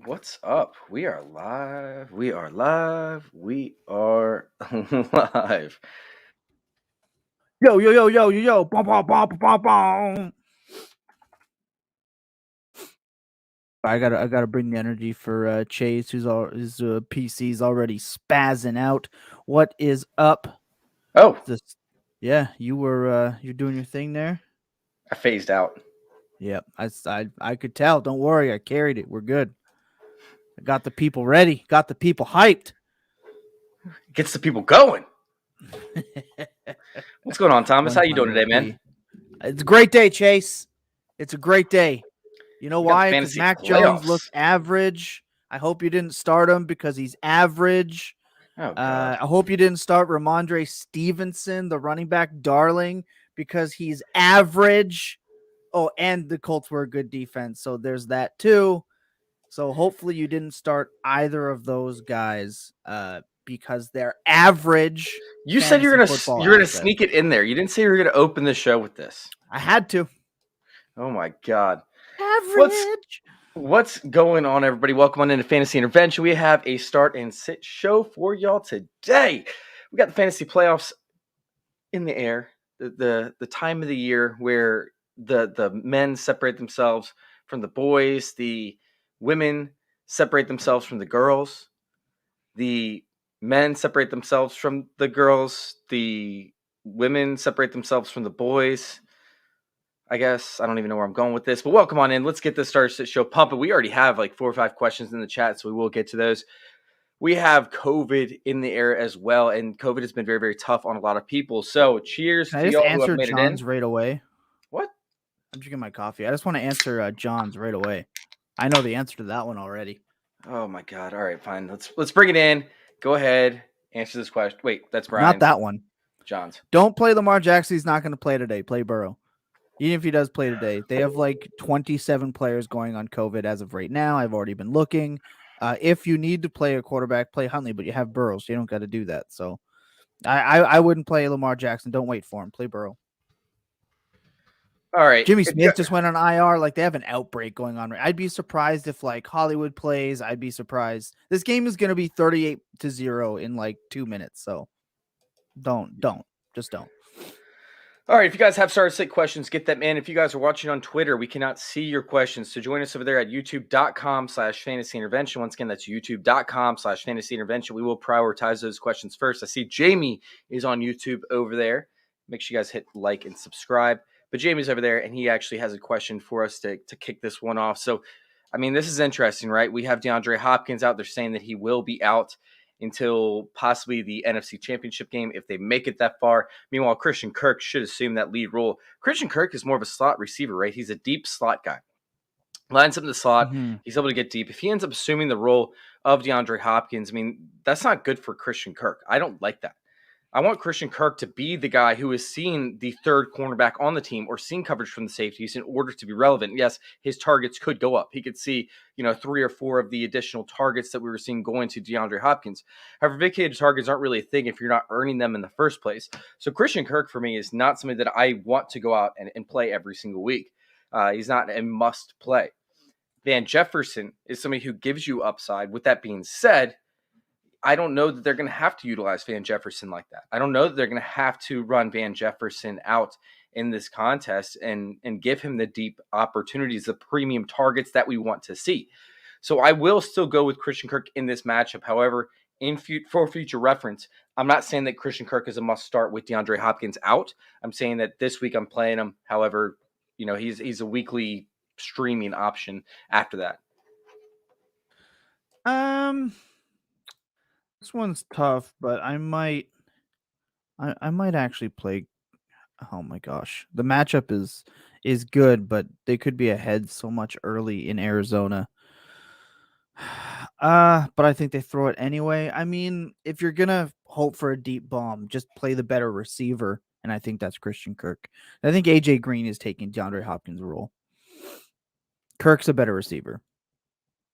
What's up? We are live. We are live. We are live. Yo, yo, yo, yo, yo, yo, boom, boom, boom, boom, boom. I gotta bring the energy for Chase, his PC's already spazzing out. What is up? Oh, This, you're doing your thing there. I phased out. Yep, I could tell. Don't worry, I carried it. We're good. I got the people ready. Got the people hyped. Gets the people going. What's going on, Thomas? How One you doing hundred today, man? p. It's a great day, Chase. It's a great day. You know We got the why? Because fantasy Mac Jones looked playoffs. average. I hope you didn't start him because he's average. Oh God. I hope you didn't start Ramondre Stevenson, the running back darling, because he's average. Oh, and the Colts were a good defense, so there's that too. So hopefully you didn't start either of those guys because they're average You said fantasy football you're gonna assets. sneak it in there. You didn't say you were gonna open the show with this. I had to. Oh my God. What's Average. What's going on, everybody? Welcome on into Fantasy Intervention. We have a start and sit show for y'all today. We got the fantasy playoffs in the air, the time of the year where the men separate themselves from the boys, the women separate themselves from the girls, the men separate themselves from the girls, the women separate themselves from the boys. I guess I don't even know where I'm going with this, but welcome on in. Let's get this started show pumping. We already have like 4 or 5 questions in the chat, so we will get to those. We have COVID in the air as well, and COVID has been very, very tough on a lot of people. So cheers Can I to just y'all who have answer made it in. John's right away? What? I'm drinking my coffee. I just want to answer John's right away. I know the answer to that one already. Oh my God. All right, fine. Let's bring it in. Go ahead. Answer this question. Wait, that's Not Brian. that one. John's. Don't play Lamar Jackson. He's not going to play today. Play Burrow. Even if he does play today, they have like 27 players going on COVID as of right now. I've already been looking. If you need to play a quarterback, play Huntley, but you have Burrow, so you don't got to do that. So I wouldn't play Lamar Jackson. Don't wait for him. Play Burrow. All right. Jimmy Smith just went on IR. Like they have an outbreak going on. I'd be surprised if like Hollywood plays. I'd be surprised. This game is going to be 38-0 in like 2 minutes. So just don't. All right, if you guys have started sit questions, get them in. If you guys are watching on Twitter, we cannot see your questions. So join us over there at youtube.com/fantasy intervention. Once again, that's youtube.com/fantasy intervention. We will prioritize those questions first. I see Jamie is on YouTube over there. Make sure you guys hit like and subscribe. But Jamie's over there, and he actually has a question for us to kick this one off. So, I mean, this is interesting, right? We have DeAndre Hopkins out there saying that he will be out until possibly the NFC Championship game if they make it that far. Meanwhile, Christian Kirk should assume that lead role. Christian Kirk is more of a slot receiver, right? He's a deep slot guy. Lines up in the slot. Mm-hmm. He's able to get deep. If he ends up assuming the role of DeAndre Hopkins, I mean, that's not good for Christian Kirk. I don't like that. I want Christian Kirk to be the guy who is seeing the third cornerback on the team or seeing coverage from the safeties in order to be relevant. Yes, his targets could go up. He could see, 3 or 4 of the additional targets that we were seeing going to DeAndre Hopkins. However, vacated targets aren't really a thing if you're not earning them in the first place. So Christian Kirk for me is not somebody that I want to go out and play every single week. He's not a must play. Van Jefferson is somebody who gives you upside. With that being said, I don't know that they're going to have to utilize Van Jefferson like that. I don't know that they're going to have to run Van Jefferson out in this contest and give him the deep opportunities, the premium targets that we want to see. So I will still go with Christian Kirk in this matchup. However, for future reference, I'm not saying that Christian Kirk is a must start with DeAndre Hopkins out. I'm saying that this week I'm playing him. However, he's a weekly streaming option after that. This one's tough, but I might actually play. Oh my gosh, the matchup is good, but they could be ahead so much early in Arizona. But I think they throw it anyway. I mean, if you're gonna hope for a deep bomb, just play the better receiver, and I think that's Christian Kirk. I think AJ Green is taking DeAndre Hopkins' role. Kirk's a better receiver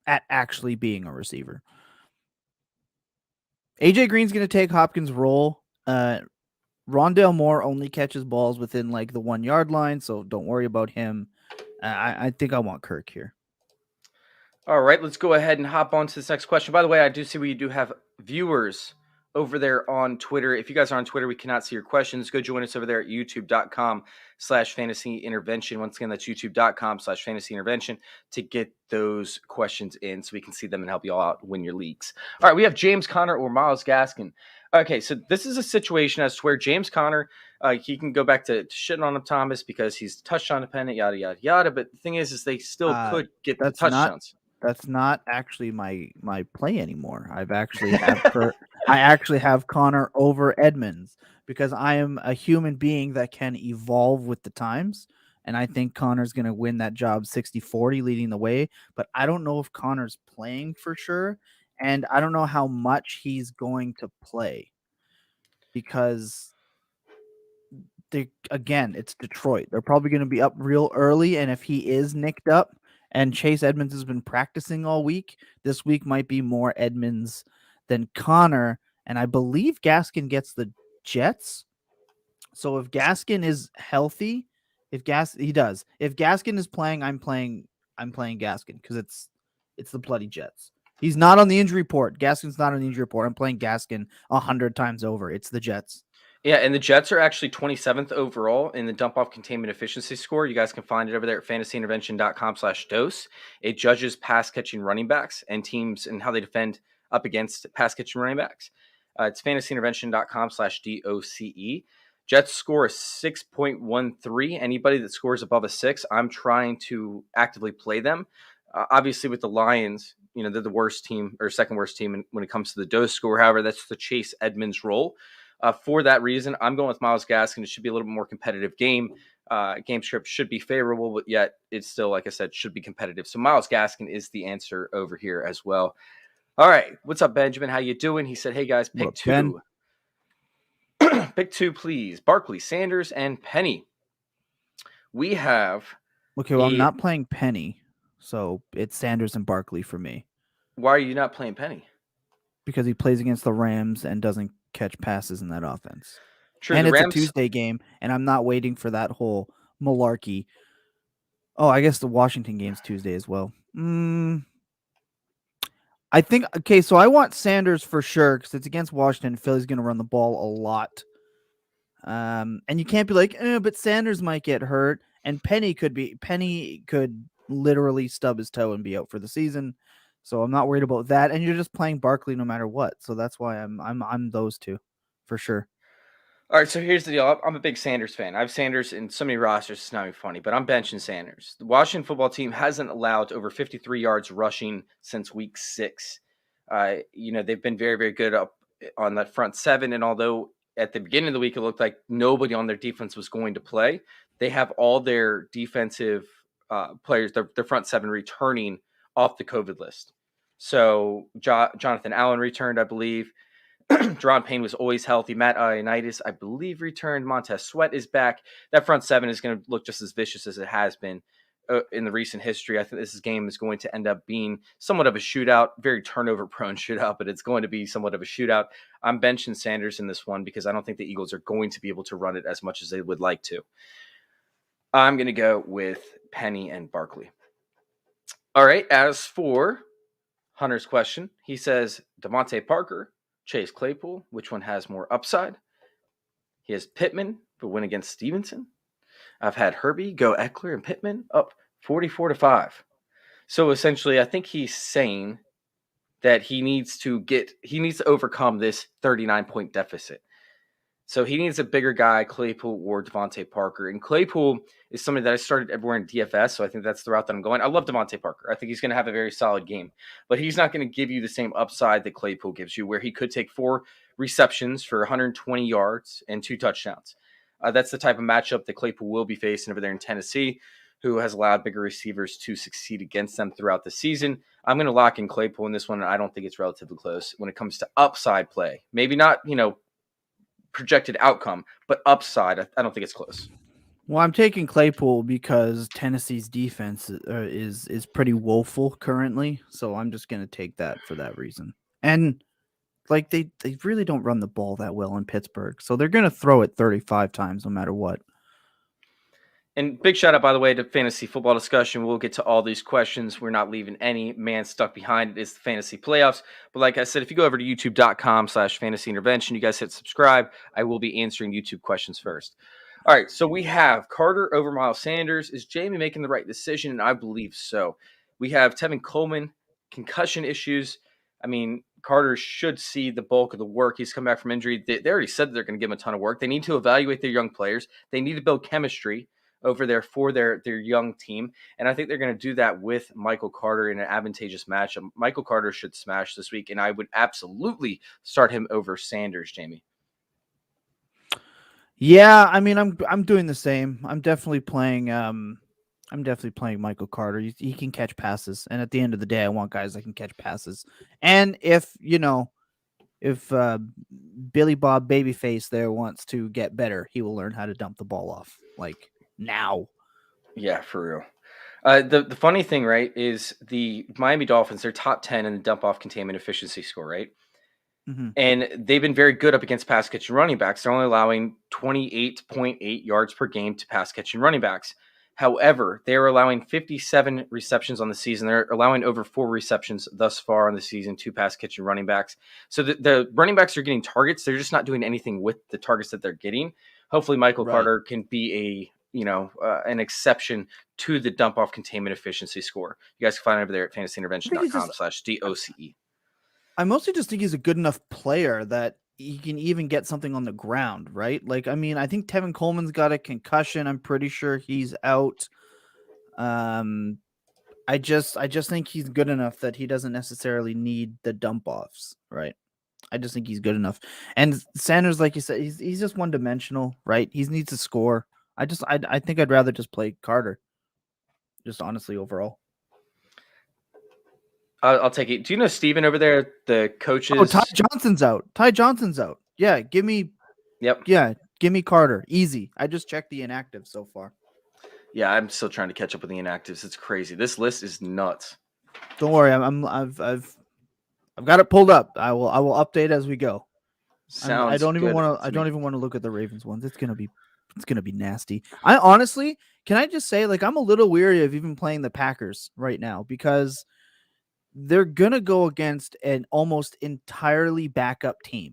at actually being a receiver. AJ Green's gonna take Hopkins' role. Rondale Moore only catches balls within like the 1 yard line, so don't worry about him. I think I want Kirk here. All right, let's go ahead and hop on to this next question. By the way, I do see we do have viewers over there on Twitter. If you guys are on Twitter, we cannot see your questions. Go join us over there at youtube.com/fantasy intervention. Once again, that's youtube.com/fantasy intervention to get those questions in so we can see them and help you all out win your leagues. All right, we have James Conner or Miles Gaskin. Okay, so this is a situation as to where James Conner, he can go back to shitting on him Thomas because he's touchdown dependent, yada, yada, yada. But the thing is they still could get the That's not touchdowns. that's not actually my play anymore. I actually have Connor over Edmonds because I am a human being that can evolve with the times. And I think Connor's going to win that job 60-40 leading the way. But I don't know if Connor's playing for sure. And I don't know how much he's going to play because it's Detroit. They're probably going to be up real early. And if he is nicked up, and Chase Edmonds has been practicing all week, this week might be more Edmonds than Connor. And I believe Gaskin gets the Jets. So if Gaskin is healthy, he does. If Gaskin is playing, I'm playing Gaskin because it's the bloody Jets. He's not on the injury report. Gaskin's not on the injury report. I'm playing Gaskin 100 times over. It's the Jets. Yeah, and the Jets are actually 27th overall in the dump off containment efficiency score. You guys can find it over there at fantasyintervention.com/dose. It judges pass catching running backs and teams and how they defend up against pass catching running backs. It's fantasyintervention.com/DOCE. Jets score a 6.13. Anybody that scores above a 6, I'm trying to actively play them. Obviously, with the Lions, they're the worst team or second worst team when it comes to the dose score. However, that's the Chase Edmonds role. For that reason, I'm going with Miles Gaskin. It should be a little bit more competitive game. Game script should be favorable, but yet it's still, like I said, should be competitive. So Miles Gaskin is the answer over here as well. All right. What's up, Benjamin? How you doing? He said, hey, guys, pick two. Pick two, please. Barkley, Sanders, and Penny. We have... Okay, well, I'm not playing Penny, so it's Sanders and Barkley for me. Why are you not playing Penny? Because he plays against the Rams and doesn't catch passes in that offense. True, and it's a Tuesday game, and I'm not waiting for that whole malarkey. Oh, I guess the Washington game's Tuesday as well. I think, okay, so I want Sanders for sure because it's against Washington. Philly's going to run the ball a lot. And you can't be like, but Sanders might get hurt. And Penny could literally stub his toe and be out for the season. So I'm not worried about that. And you're just playing Barkley no matter what. So that's why I'm those two for sure. All right, so here's the deal. I'm a big Sanders fan. I have Sanders in so many rosters, it's not even funny, but I'm benching Sanders. The Washington football team hasn't allowed over 53 yards rushing since week 6. They've been very, very good up on that front seven, and although at the beginning of the week it looked like nobody on their defense was going to play, they have all their defensive players, their front seven, returning off the COVID list. So Jonathan Allen returned, I believe. Deron Payne was always healthy. Matt Ioannidis, I believe, returned. Montez Sweat is back. That front seven is going to look just as vicious as it has been in the recent history. I think this game is going to end up being somewhat of a shootout, very turnover-prone shootout, but it's going to be somewhat of a shootout. I'm benching Sanders in this one because I don't think the Eagles are going to be able to run it as much as they would like to. I'm going to go with Penny and Barkley. All right, as for Hunter's question, he says Devontae Parker, Chase Claypool, which one has more upside? He has Pittman for win against Stevenson. I've had Herbie go Eckler and Pittman up 44-5. So essentially, I think he's saying that he needs to overcome this 39-point deficit. So he needs a bigger guy, Claypool or Devontae Parker. And Claypool is somebody that I started everywhere in DFS, so I think that's the route that I'm going. I love Devontae Parker. I think he's going to have a very solid game. But he's not going to give you the same upside that Claypool gives you, where he could take 4 receptions for 120 yards and 2 touchdowns. That's the type of matchup that Claypool will be facing over there in Tennessee, who has allowed bigger receivers to succeed against them throughout the season. I'm going to lock in Claypool in this one, and I don't think it's relatively close when it comes to upside play. Maybe not, projected outcome, but upside, I don't think it's close. Well, I'm taking Claypool because Tennessee's defense is pretty woeful currently, so I'm just going to take that for that reason. And like they really don't run the ball that well in Pittsburgh, so they're going to throw it 35 times no matter what. And big shout out, by the way, to Fantasy Football Discussion. We'll get to all these questions. We're not leaving any man stuck behind. It is the fantasy playoffs. But like I said, if you go over to youtube.com/fantasy intervention, you guys hit subscribe. I will be answering YouTube questions first. All right. So we have Carter over Miles Sanders. Is Jamie making the right decision? And I believe so. We have Tevin Coleman, concussion issues. I mean, Carter should see the bulk of the work. He's come back from injury. They already said that they're going to give him a ton of work. They need to evaluate their young players. They need to build chemistry over there for their young team. And I think they're going to do that with Michael Carter in an advantageous matchup. Michael Carter should smash this week, and I would absolutely start him over Sanders, Jamie. Yeah, I mean, I'm doing the same. I'm definitely playing Michael Carter. He can catch passes, and at the end of the day, I want guys that can catch passes. And if Billy Bob Babyface there wants to get better, he will learn how to dump the ball off like now. Yeah, for real. The funny thing, right, is the Miami Dolphins, they're top 10 in the dump off containment efficiency score, right? Mm-hmm. And they've been very good up against pass catching running backs. They're only allowing 28.8 yards per game to pass catching running backs. However, they're allowing 57 receptions on the season. They're allowing over 4 receptions thus far on the season to pass catching running backs. So the running backs are getting targets. They're just not doing anything with the targets that they're getting. Hopefully Michael Carter can be an exception to the dump off containment efficiency score. You guys can find it over there at fantasyintervention.com/DOCE. I mostly just think he's a good enough player that he can even get something on the ground, right? Like, I mean, I think Tevin Coleman's got a concussion. I'm pretty sure he's out. I just think he's good enough that he doesn't necessarily need the dump offs, right? I just think he's good enough. And Sanders, like you said, he's just one dimensional, right? He needs to score. I think I'd rather just play Carter. Just honestly, overall. I'll take it. Do you know Steven over there, the coaches? Oh, Ty Johnson's out. Yeah, give me Carter. Easy. I just checked the inactive so far. Yeah, I'm still trying to catch up with the inactives. It's crazy. This list is nuts. Don't worry, I've got it pulled up. I will update as we go. I don't even want to look at the Ravens ones. It's gonna be nasty. I honestly, can I just say, like, I'm a little weary of even playing the Packers right now because they're gonna go against an almost entirely backup team,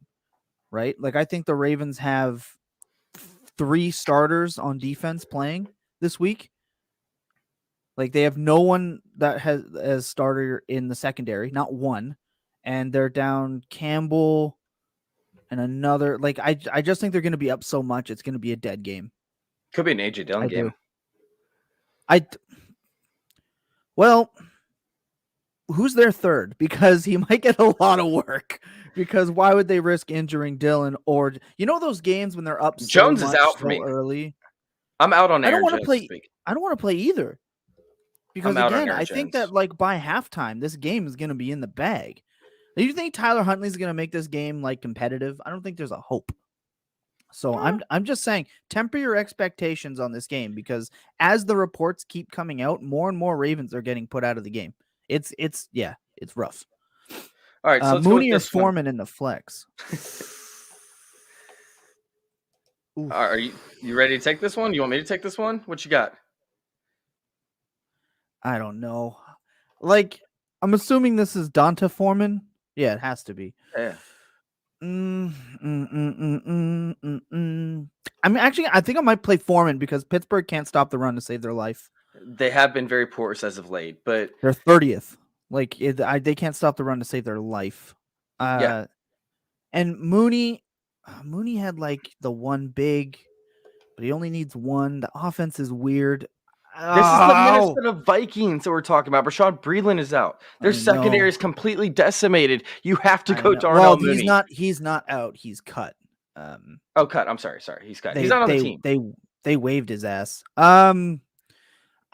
right? Like, I think the Ravens have 3 starters on defense playing this week. Like, they have no one that has as starter in the secondary, not one, and they're down Campbell and another. Like, I just think they're going to be up so much it's going to be a dead game. Could be an AJ Dillon game. Well, who's their third? Because he might get a lot of work. Because why would they risk injuring Dillon? Or those games when they're up Jones so much, is out for so me early. I'm out on Aaron I don't want Jones to play. this week. I don't want to play either. Because again, I think Jones. that, like, by halftime, this game is going to be in the bag. Do you think Tyler Huntley's going to make this game, like, competitive? I don't think there's a hope. So I'm just saying, temper your expectations on this game, because as the reports keep coming out, more and more Ravens are getting put out of the game. It's rough. All right, so Mooney or Foreman in the flex. Are you ready to take this one? You want me to take this one? What you got? I don't know. Like, I'm assuming this is Donta Foreman. Yeah, it has to be. Yeah. I mean, actually, I think I might play Foreman because Pittsburgh can't stop the run to save their life. They have been very porous as of late, but they're 30th. Like, they can't stop the run to save their life. Yeah. And Mooney had like the one big, but he only needs one. The offense is weird. This is the Minnesota Vikings that we're talking about. Rashad Breeland is out. Their secondary is completely decimated. You have to go Darnell Mooney. He's not out. He's cut. Cut. I'm sorry. He's cut. He's not on the team. They waived his ass. I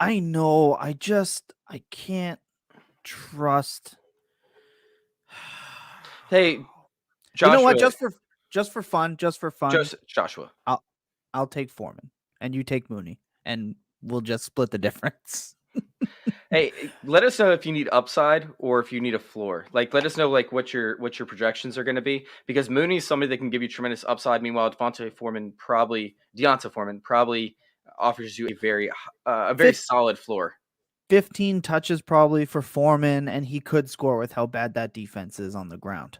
know. I can't trust. Hey, Joshua. You know what? Just for fun. Joshua. I'll take Foreman and you take Mooney, and we'll just split the difference. Hey, let us know if you need upside or if you need a floor. Like, let us know like what your projections are going to be, because Mooney is somebody that can give you tremendous upside. Meanwhile, Deonta Foreman probably offers you a very solid floor. 15 touches probably for Foreman, and he could score with how bad that defense is on the ground.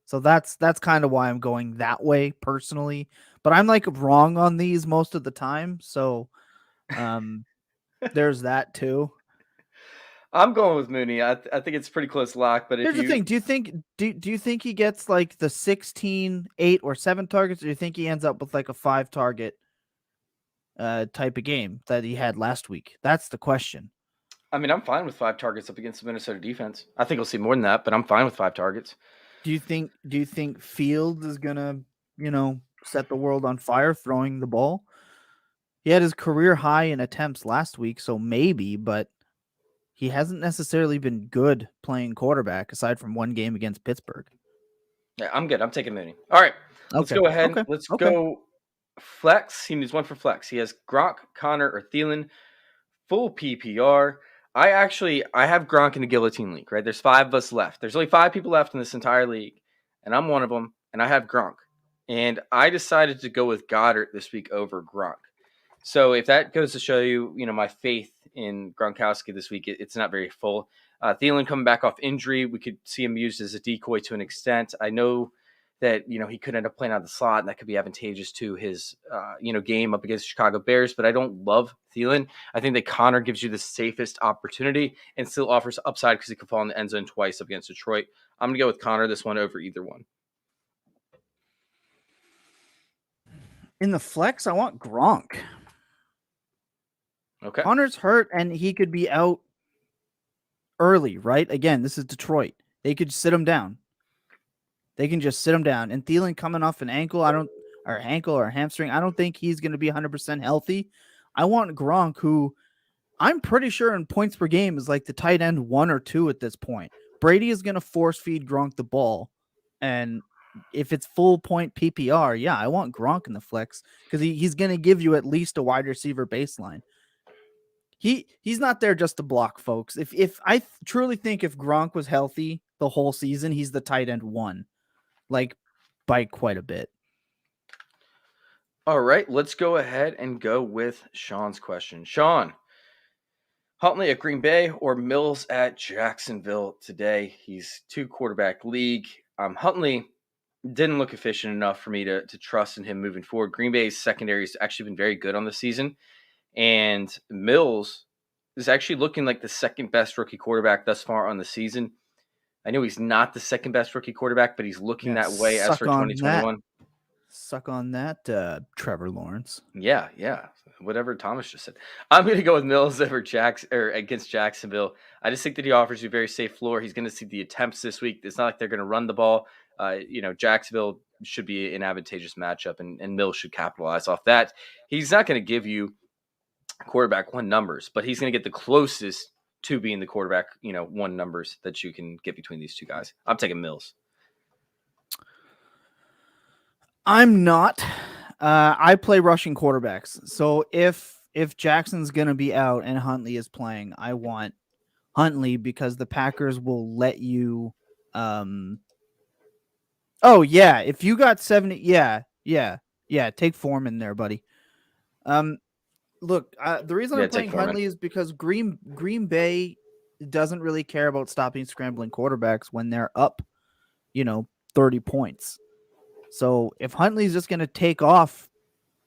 So that's kind of why I'm going that way personally. But I'm like wrong on these most of the time. So there's that too. I'm going with Mooney. I think it's pretty close lock. But Here's the thing: do you think he gets like the 16, 8, or 7 targets, or do you think he ends up with like a 5 target type of game that he had last week? That's the question. I mean, I'm fine with 5 targets up against the Minnesota defense. I think we'll see more than that, but I'm fine with 5 targets. Do you think Fields is gonna, set the world on fire throwing the ball? He had his career high in attempts last week, so maybe, but he hasn't necessarily been good playing quarterback aside from one game against Pittsburgh. Yeah, I'm good. I'm taking Mooney. All right, let's go ahead. Okay. Let's go flex. He needs one for flex. He has Gronk, Connor, or Thielen, full PPR. I have Gronk in a guillotine league, right? There's 5 of us left. There's only 5 people left in this entire league, and I'm one of them, and I have Gronk. And I decided to go with Goddard this week over Gronk. So if that goes to show you, my faith in Gronkowski this week, it's not very full. Thielen coming back off injury, we could see him used as a decoy to an extent. I know that, he could end up playing out the slot, and that could be advantageous to his, game up against the Chicago Bears, but I don't love Thielen. I think that Connor gives you the safest opportunity and still offers upside because he could fall in the end zone twice up against Detroit. I'm going to go with Connor this one over either one. In the flex, I want Gronk. Okay. Connor's hurt, and he could be out early, right? Again, this is Detroit. They could sit him down. They can just sit him down. And Thielen coming off an ankle, or hamstring, I don't think he's going to be 100% healthy. I want Gronk, who I'm pretty sure in points per game is like the tight end 1 or 2 at this point. Brady is going to force feed Gronk the ball. And if it's full point PPR, yeah, I want Gronk in the flex because he's going to give you at least a wide receiver baseline. He's not there just to block, folks. If I truly think if Gronk was healthy the whole season, he's the tight end 1. Like, by quite a bit. All right, let's go ahead and go with Sean's question. Sean, Huntley at Green Bay or Mills at Jacksonville today? He's 2 quarterback league. Huntley didn't look efficient enough for me to trust in him moving forward. Green Bay's secondary has actually been very good on the season. And Mills is actually looking like the second best rookie quarterback thus far on the season. I know he's not the second best rookie quarterback, but he's looking that way as for 2021. Suck on that, Trevor Lawrence. Yeah. Whatever Thomas just said. I'm going to go with Mills over against Jacksonville. I just think that he offers you a very safe floor. He's going to see the attempts this week. It's not like they're going to run the ball. Jacksonville should be an advantageous matchup, and Mills should capitalize off that. He's not going to give you quarterback 1 numbers, but he's going to get the closest to being the quarterback, 1 numbers that you can get between these 2 guys. I'm taking Mills. I'm not. I play rushing quarterbacks. So if Jackson's going to be out and Huntley is playing, I want Huntley because the Packers will let you Oh yeah, if you got 70, yeah, take Foreman there, buddy. Look, the reason I'm playing Huntley is because Green Bay doesn't really care about stopping scrambling quarterbacks when they're up, 30 points. So if Huntley's just going to take off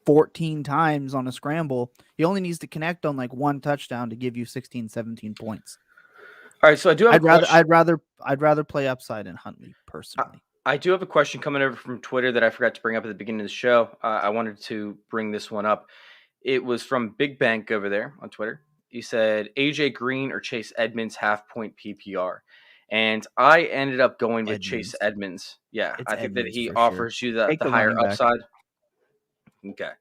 14 times on a scramble, he only needs to connect on like 1 touchdown to give you 16, 17 points. All right, so I do have I'd rather play upside in Huntley personally. I do have a question coming over from Twitter that I forgot to bring up at the beginning of the show. I wanted to bring this one up. It was from Big Bank over there on Twitter. He said, AJ Green or Chase Edmonds half-point PPR. And I ended up going with Chase Edmonds. Yeah, I think that he offers you the higher upside. Okay,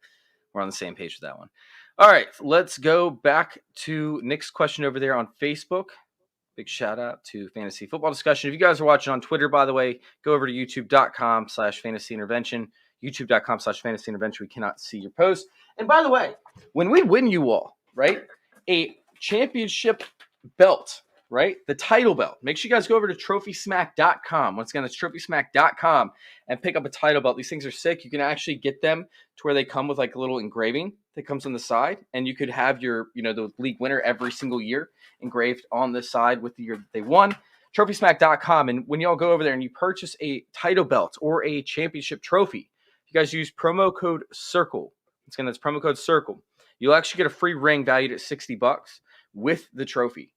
we're on the same page with that one. All right, let's go back to Nick's question over there on Facebook. Big shout out to Fantasy Football Discussion. If you guys are watching on Twitter, by the way, go over to youtube.com/fantasy intervention. youtube.com/fantasy intervention. We cannot see your post. And by the way, when we win you all, right, a championship belt right? The title belt. Make sure you guys go over to trophysmack.com. Once again, that's trophysmack.com and pick up a title belt. These things are sick. You can actually get them to where they come with like a little engraving that comes on the side, and you could have your, the league winner every single year engraved on the side with the year that they won. Trophysmack.com. And when y'all go over there and you purchase a title belt or a championship trophy, you guys use promo code CIRCLE. Once again, that's promo code CIRCLE. You'll actually get a free ring valued at $60 with the trophy.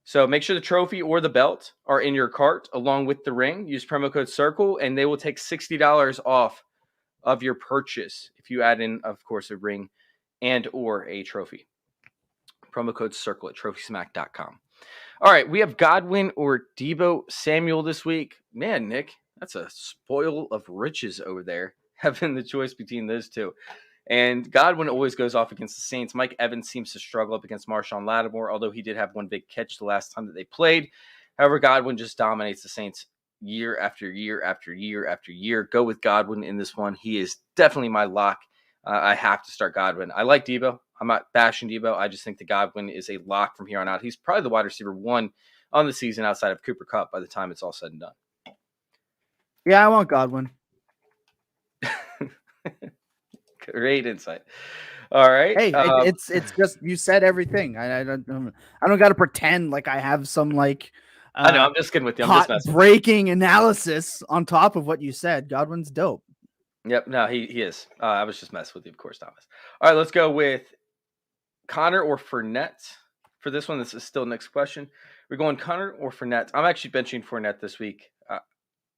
So make sure the trophy or the belt are in your cart along with the ring. Use promo code CIRCLE, and they will take $60 off of your purchase if you add in, of course, a ring and or a trophy. Promo code CIRCLE at trophysmack.com. All right, we have Godwin or Deebo Samuel this week. Man, Nick, that's a spoil of riches over there, having the choice between those two. And Godwin always goes off against the Saints. Mike Evans seems to struggle up against Marshawn Lattimore, although he did have one big catch the last time that they played. However, Godwin just dominates the Saints year after year after year after year. Go with Godwin in this one. He is definitely my lock. I have to start Godwin. I like Deebo. I'm not bashing Deebo. I just think that Godwin is a lock from here on out. He's probably the wide receiver 1 on the season outside of Cooper Kupp by the time it's all said and done. Yeah, I want Godwin. Great insight. All right. Hey, it's just, you said everything. I don't got to pretend like I have some like I know, I'm just kidding with you. I'm just breaking analysis on top of what you said. Godwin's dope. Yep, no, he is. I was just messing with you, of course, Thomas. All right, let's go with Connor or Fournette. For this one, this is still next question. We're going Connor or Fournette. I'm actually benching Fournette this week.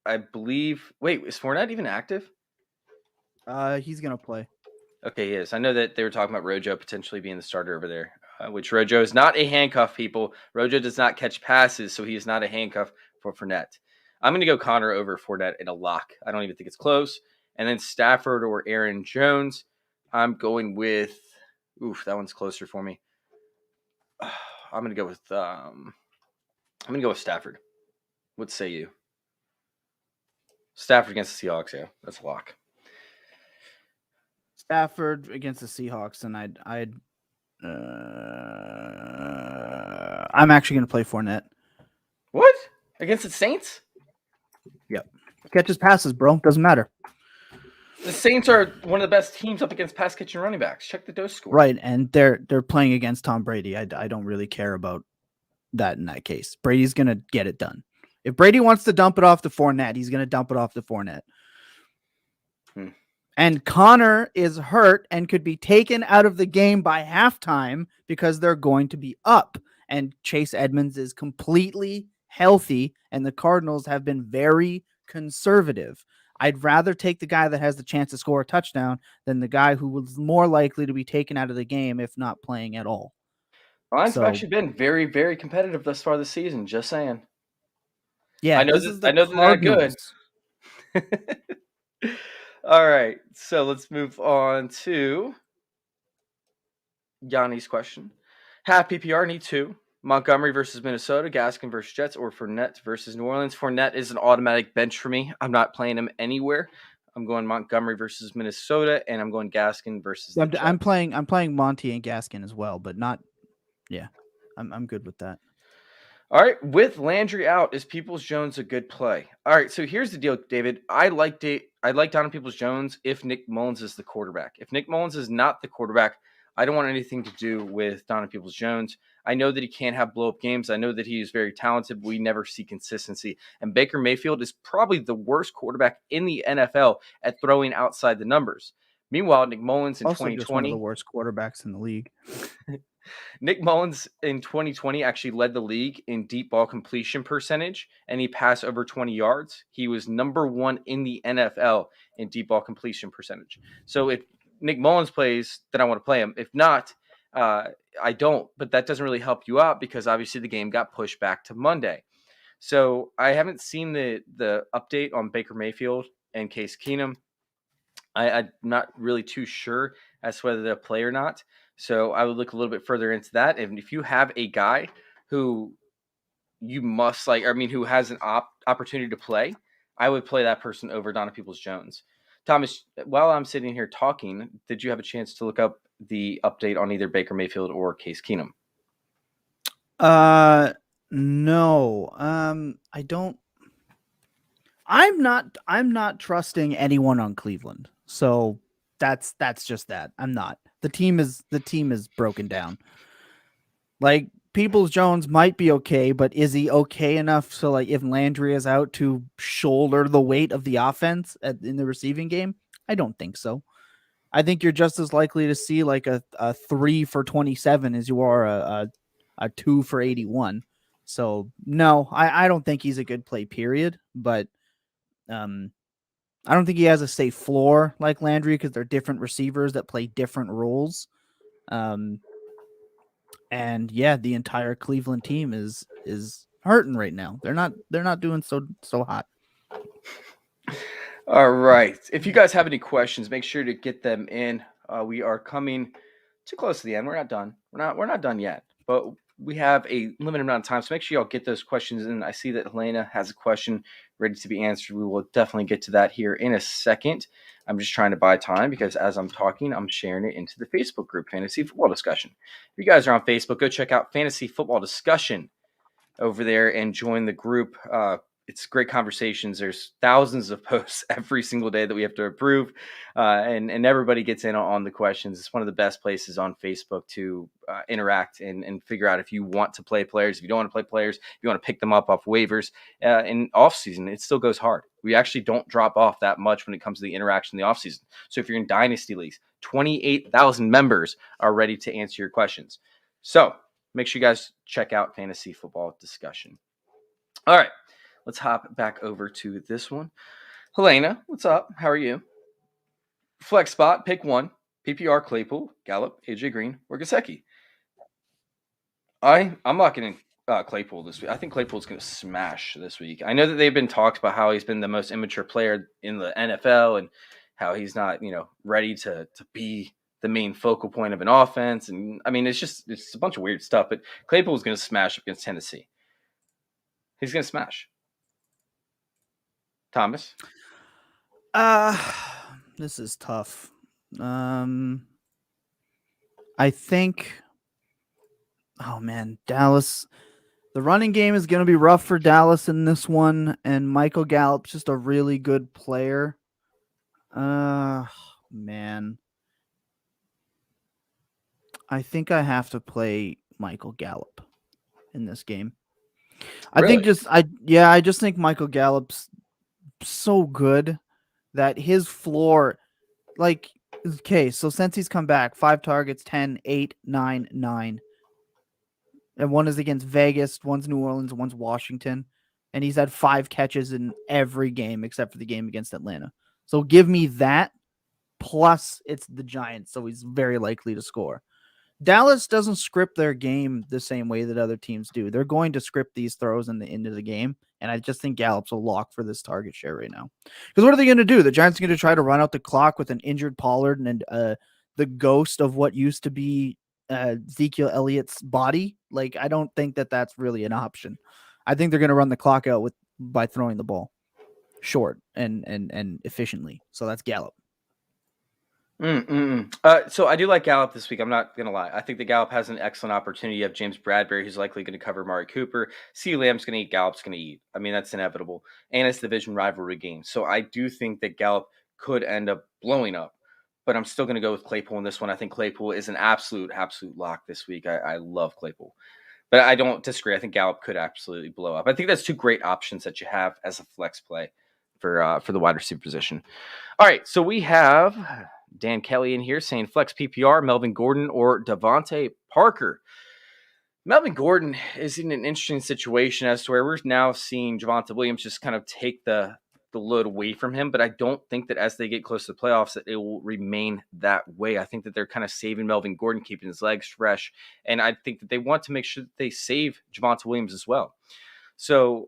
I believe. Wait, is Fournette even active? He's gonna play. Okay, he is. I know that they were talking about Rojo potentially being the starter over there, which Rojo is not a handcuff, people. Rojo does not catch passes, so he is not a handcuff for Fournette. I'm going to go Connor over Fournette in a lock. I don't even think it's close. And then Stafford or Aaron Jones. I'm going with. Oof, that one's closer for me. I'm going to go with. I'm going to go with Stafford. What say you? Stafford against the Seahawks. Yeah, that's a lock. Stafford against the Seahawks, and I'm actually going to play Fournette. What? Against the Saints? Yep. Catches passes, bro. Doesn't matter. The Saints are one of the best teams up against pass catching running backs. Check the dose score. Right, and they're playing against Tom Brady. I don't really care about that in that case. Brady's going to get it done. If Brady wants to dump it off to Fournette, he's going to dump it off to Fournette. And Connor is hurt and could be taken out of the game by halftime because they're going to be up. And Chase Edmonds is completely healthy, and the Cardinals have been very conservative. I'd rather take the guy that has the chance to score a touchdown than the guy who was more likely to be taken out of the game if not playing at all. Lions have actually been very, very competitive thus far this season. Just saying. Yeah, I know they're not good. All right, so let's move on to Yanni's question. Half PPR, need 2. Montgomery versus Minnesota, Gaskin versus Jets, or Fournette versus New Orleans. Fournette is an automatic bench for me. I'm not playing him anywhere. I'm going Montgomery versus Minnesota, and I'm going Gaskin versus the Jets. I'm playing Monty and Gaskin as well, but not. Yeah, I'm good with that. All right, with Landry out, is Peoples-Jones a good play? All right, so here's the deal, David. I like Donovan Peoples-Jones if Nick Mullins is the quarterback. If Nick Mullins is not the quarterback, I don't want anything to do with Donovan Peoples-Jones. I know that he can't have blow-up games. I know that he is very talented, but we never see consistency. And Baker Mayfield is probably the worst quarterback in the NFL at throwing outside the numbers. Meanwhile, Nick Mullins in 2020, just one of the worst quarterbacks in the league. Nick Mullins in 2020 actually led the league in deep ball completion percentage, and he passed over 20 yards. He was number 1 in the NFL in deep ball completion percentage. So if Nick Mullins plays, then I want to play him. If not, I don't. But that doesn't really help you out because obviously the game got pushed back to Monday. So I haven't seen the update on Baker Mayfield and Case Keenum. I'm not really too sure as to whether they'll play or not. So I would look a little bit further into that. And if you have a guy who you must who has an opportunity to play, I would play that person over Donovan Peoples-Jones. Thomas, while I'm sitting here talking, did you have a chance to look up the update on either Baker Mayfield or Case Keenum? No, I don't. I'm not trusting anyone on Cleveland. So that's just that. I'm not. The team is broken down. Like Peoples Jones might be okay, but is he okay enough so like if Landry is out to shoulder the weight of the offense in the receiving game? I don't think so. I think you're just as likely to see like a 3 for 27 as you are a 2 for 81. So no, I don't think he's a good play, period. But um I don't think he has a safe floor like Landry because they're different receivers that play different roles. Um, and yeah, the entire Cleveland team is hurting right now. They're not doing so hot. All right. If you guys have any questions, make sure to get them in. We are coming too close to the end. We're not done. We're not done yet. But we have a limited amount of time, so make sure y'all get those questions in. I see that Helena has a question ready to be answered. We will definitely get to that here in a second. I'm just trying to buy time because as I'm talking, I'm sharing it into the Facebook group, Fantasy Football Discussion. If you guys are on Facebook, go check out Fantasy Football Discussion over there and join the group. It's great conversations. There's thousands of posts every single day that we have to approve, and everybody gets in on the questions. It's one of the best places on Facebook to interact and figure out if you want to play players, if you don't want to play players, if you want to pick them up off waivers. In off season, it still goes hard. We actually don't drop off that much when it comes to the interaction in the off season. So if you're in dynasty leagues, 28,000 members are ready to answer your questions. So make sure you guys check out Fantasy Football Discussion. All right, let's hop back over to this one. Helena, what's up? How are you? Flex spot, pick one. PPR, Claypool, Gallop, AJ Green, or Gasecki. I'm locking in Claypool this week. I think Claypool's going to smash this week. I know that they've been talked about how he's been the most immature player in the NFL and how he's not, ready to be the main focal point of an offense. And I mean, it's a bunch of weird stuff. But Claypool's going to smash against Tennessee. He's going to smash. Thomas. Uh this is tough. I think oh man, Dallas. The running game is going to be rough for Dallas in this one, and Michael Gallup's just a really good player. Man. I think I have to play Michael Gallup in this game. Really? I just think Michael Gallup's so good that his floor, like, okay, so since he's come back, 5 targets, 10, 8, 9, 9. And one is against Vegas, one's New Orleans, one's Washington. And he's had 5 catches in every game except for the game against Atlanta. So give me that. Plus, it's the Giants, so he's very likely to score. Dallas doesn't script their game the same way that other teams do. They're going to script these throws in the end of the game, and I just think Gallup's a lock for this target share right now. Because what are they going to do? The Giants are going to try to run out the clock with an injured Pollard and the ghost of what used to be Ezekiel Elliott's body. Like, I don't think that that's really an option. I think they're going to run the clock out by throwing the ball short and efficiently. So that's Gallup. So I do like Gallup this week. I'm not going to lie. I think that Gallup has an excellent opportunity. You have James Bradbury, who's likely going to cover Mari Cooper. CeeDee Lamb's going to eat. Gallup's going to eat. I mean, that's inevitable. And it's division rivalry game. So I do think that Gallup could end up blowing up. But I'm still going to go with Claypool in this one. I think Claypool is an absolute lock this week. I love Claypool. But I don't disagree. I think Gallup could absolutely blow up. I think that's 2 great options that you have as a flex play for the wide receiver position. All right, so we have Dan Kelly in here saying flex PPR, Melvin Gordon or Devontae Parker. Melvin Gordon is in an interesting situation as to where we're now seeing Javonte Williams just kind of take the load away from him. But I don't think that as they get close to the playoffs that it will remain that way. I think that they're kind of saving Melvin Gordon, keeping his legs fresh. And I think that they want to make sure that they save Javonte Williams as well. So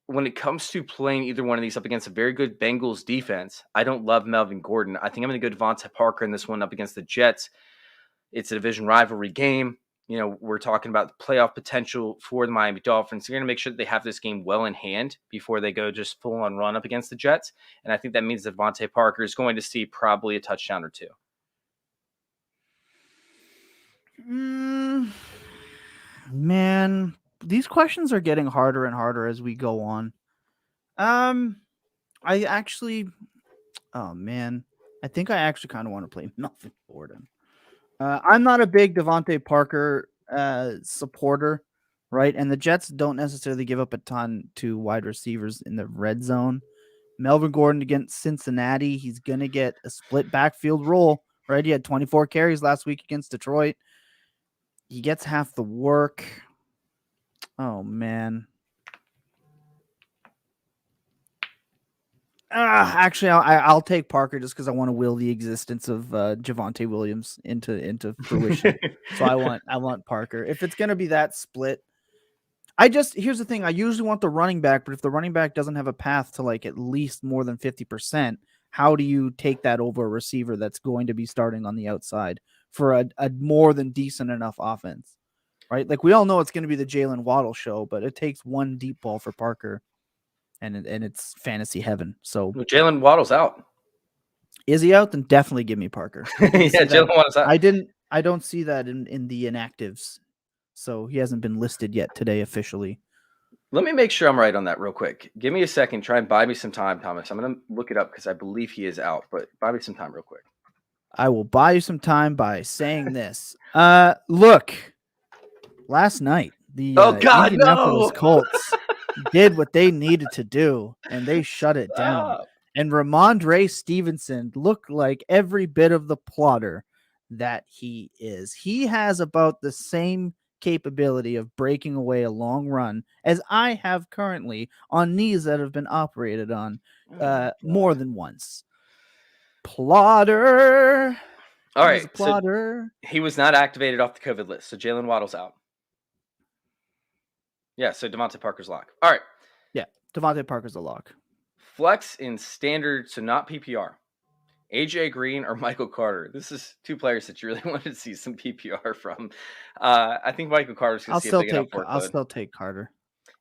when it comes to playing either one of these up against a very good Bengals defense, I don't love Melvin Gordon. I think I'm going to go Devontae Parker in this one up against the Jets. It's a division rivalry game. We're talking about the playoff potential for the Miami Dolphins. They're going to make sure that they have this game well in hand before they go just full on run up against the Jets. And I think that means that Devontae Parker is going to see probably a touchdown or 2. Man, these questions are getting harder and harder as we go on. I actually, oh man, I think I actually kind of want to play Melvin Gordon. I'm not a big Devontae Parker supporter, right? And the Jets don't necessarily give up a ton to wide receivers in the red zone. Melvin Gordon against Cincinnati, he's going to get a split backfield role, right? He had 24 carries last week against Detroit. He gets half the work. Oh, man. Actually, I'll take Parker just because I want to will the existence of Javonte Williams into fruition. So I want Parker. If it's gonna be that split, here's the thing. I usually want the running back, but if the running back doesn't have a path to like at least more than 50%, how do you take that over a receiver that's going to be starting on the outside for a more than decent enough offense, right? Like we all know it's going to be the Jalen Waddle show, but it takes one deep ball for Parker. And it's fantasy heaven. So Jalen Waddle's out. Is he out? Then definitely give me Parker. Yeah, Jalen Waddle's out. I don't see that in the inactives. So he hasn't been listed yet today officially. Let me make sure I'm right on that real quick. Give me a second. Try and buy me some time, Thomas. I'm going to look it up because I believe he is out, but buy me some time real quick. I will buy you some time by saying this. Look, last night, the Indianapolis Colts did what they needed to do, and they shut it down. And Ramondre Stevenson looked like every bit of the plotter that he is. He has about the same capability of breaking away a long run as I have currently on knees that have been operated on more than once. Plotter. All right. Plotter. So he was not activated off the COVID list, so Jalen Waddle's out. Yeah, so Devontae Parker's lock. All right. Yeah, Devontae Parker's a lock. Flex in standard, so not PPR. AJ Green or Michael Carter. This is two players that you really wanted to see some PPR from. I think Michael Carter's going to see a big enough workload. I'll still take Carter.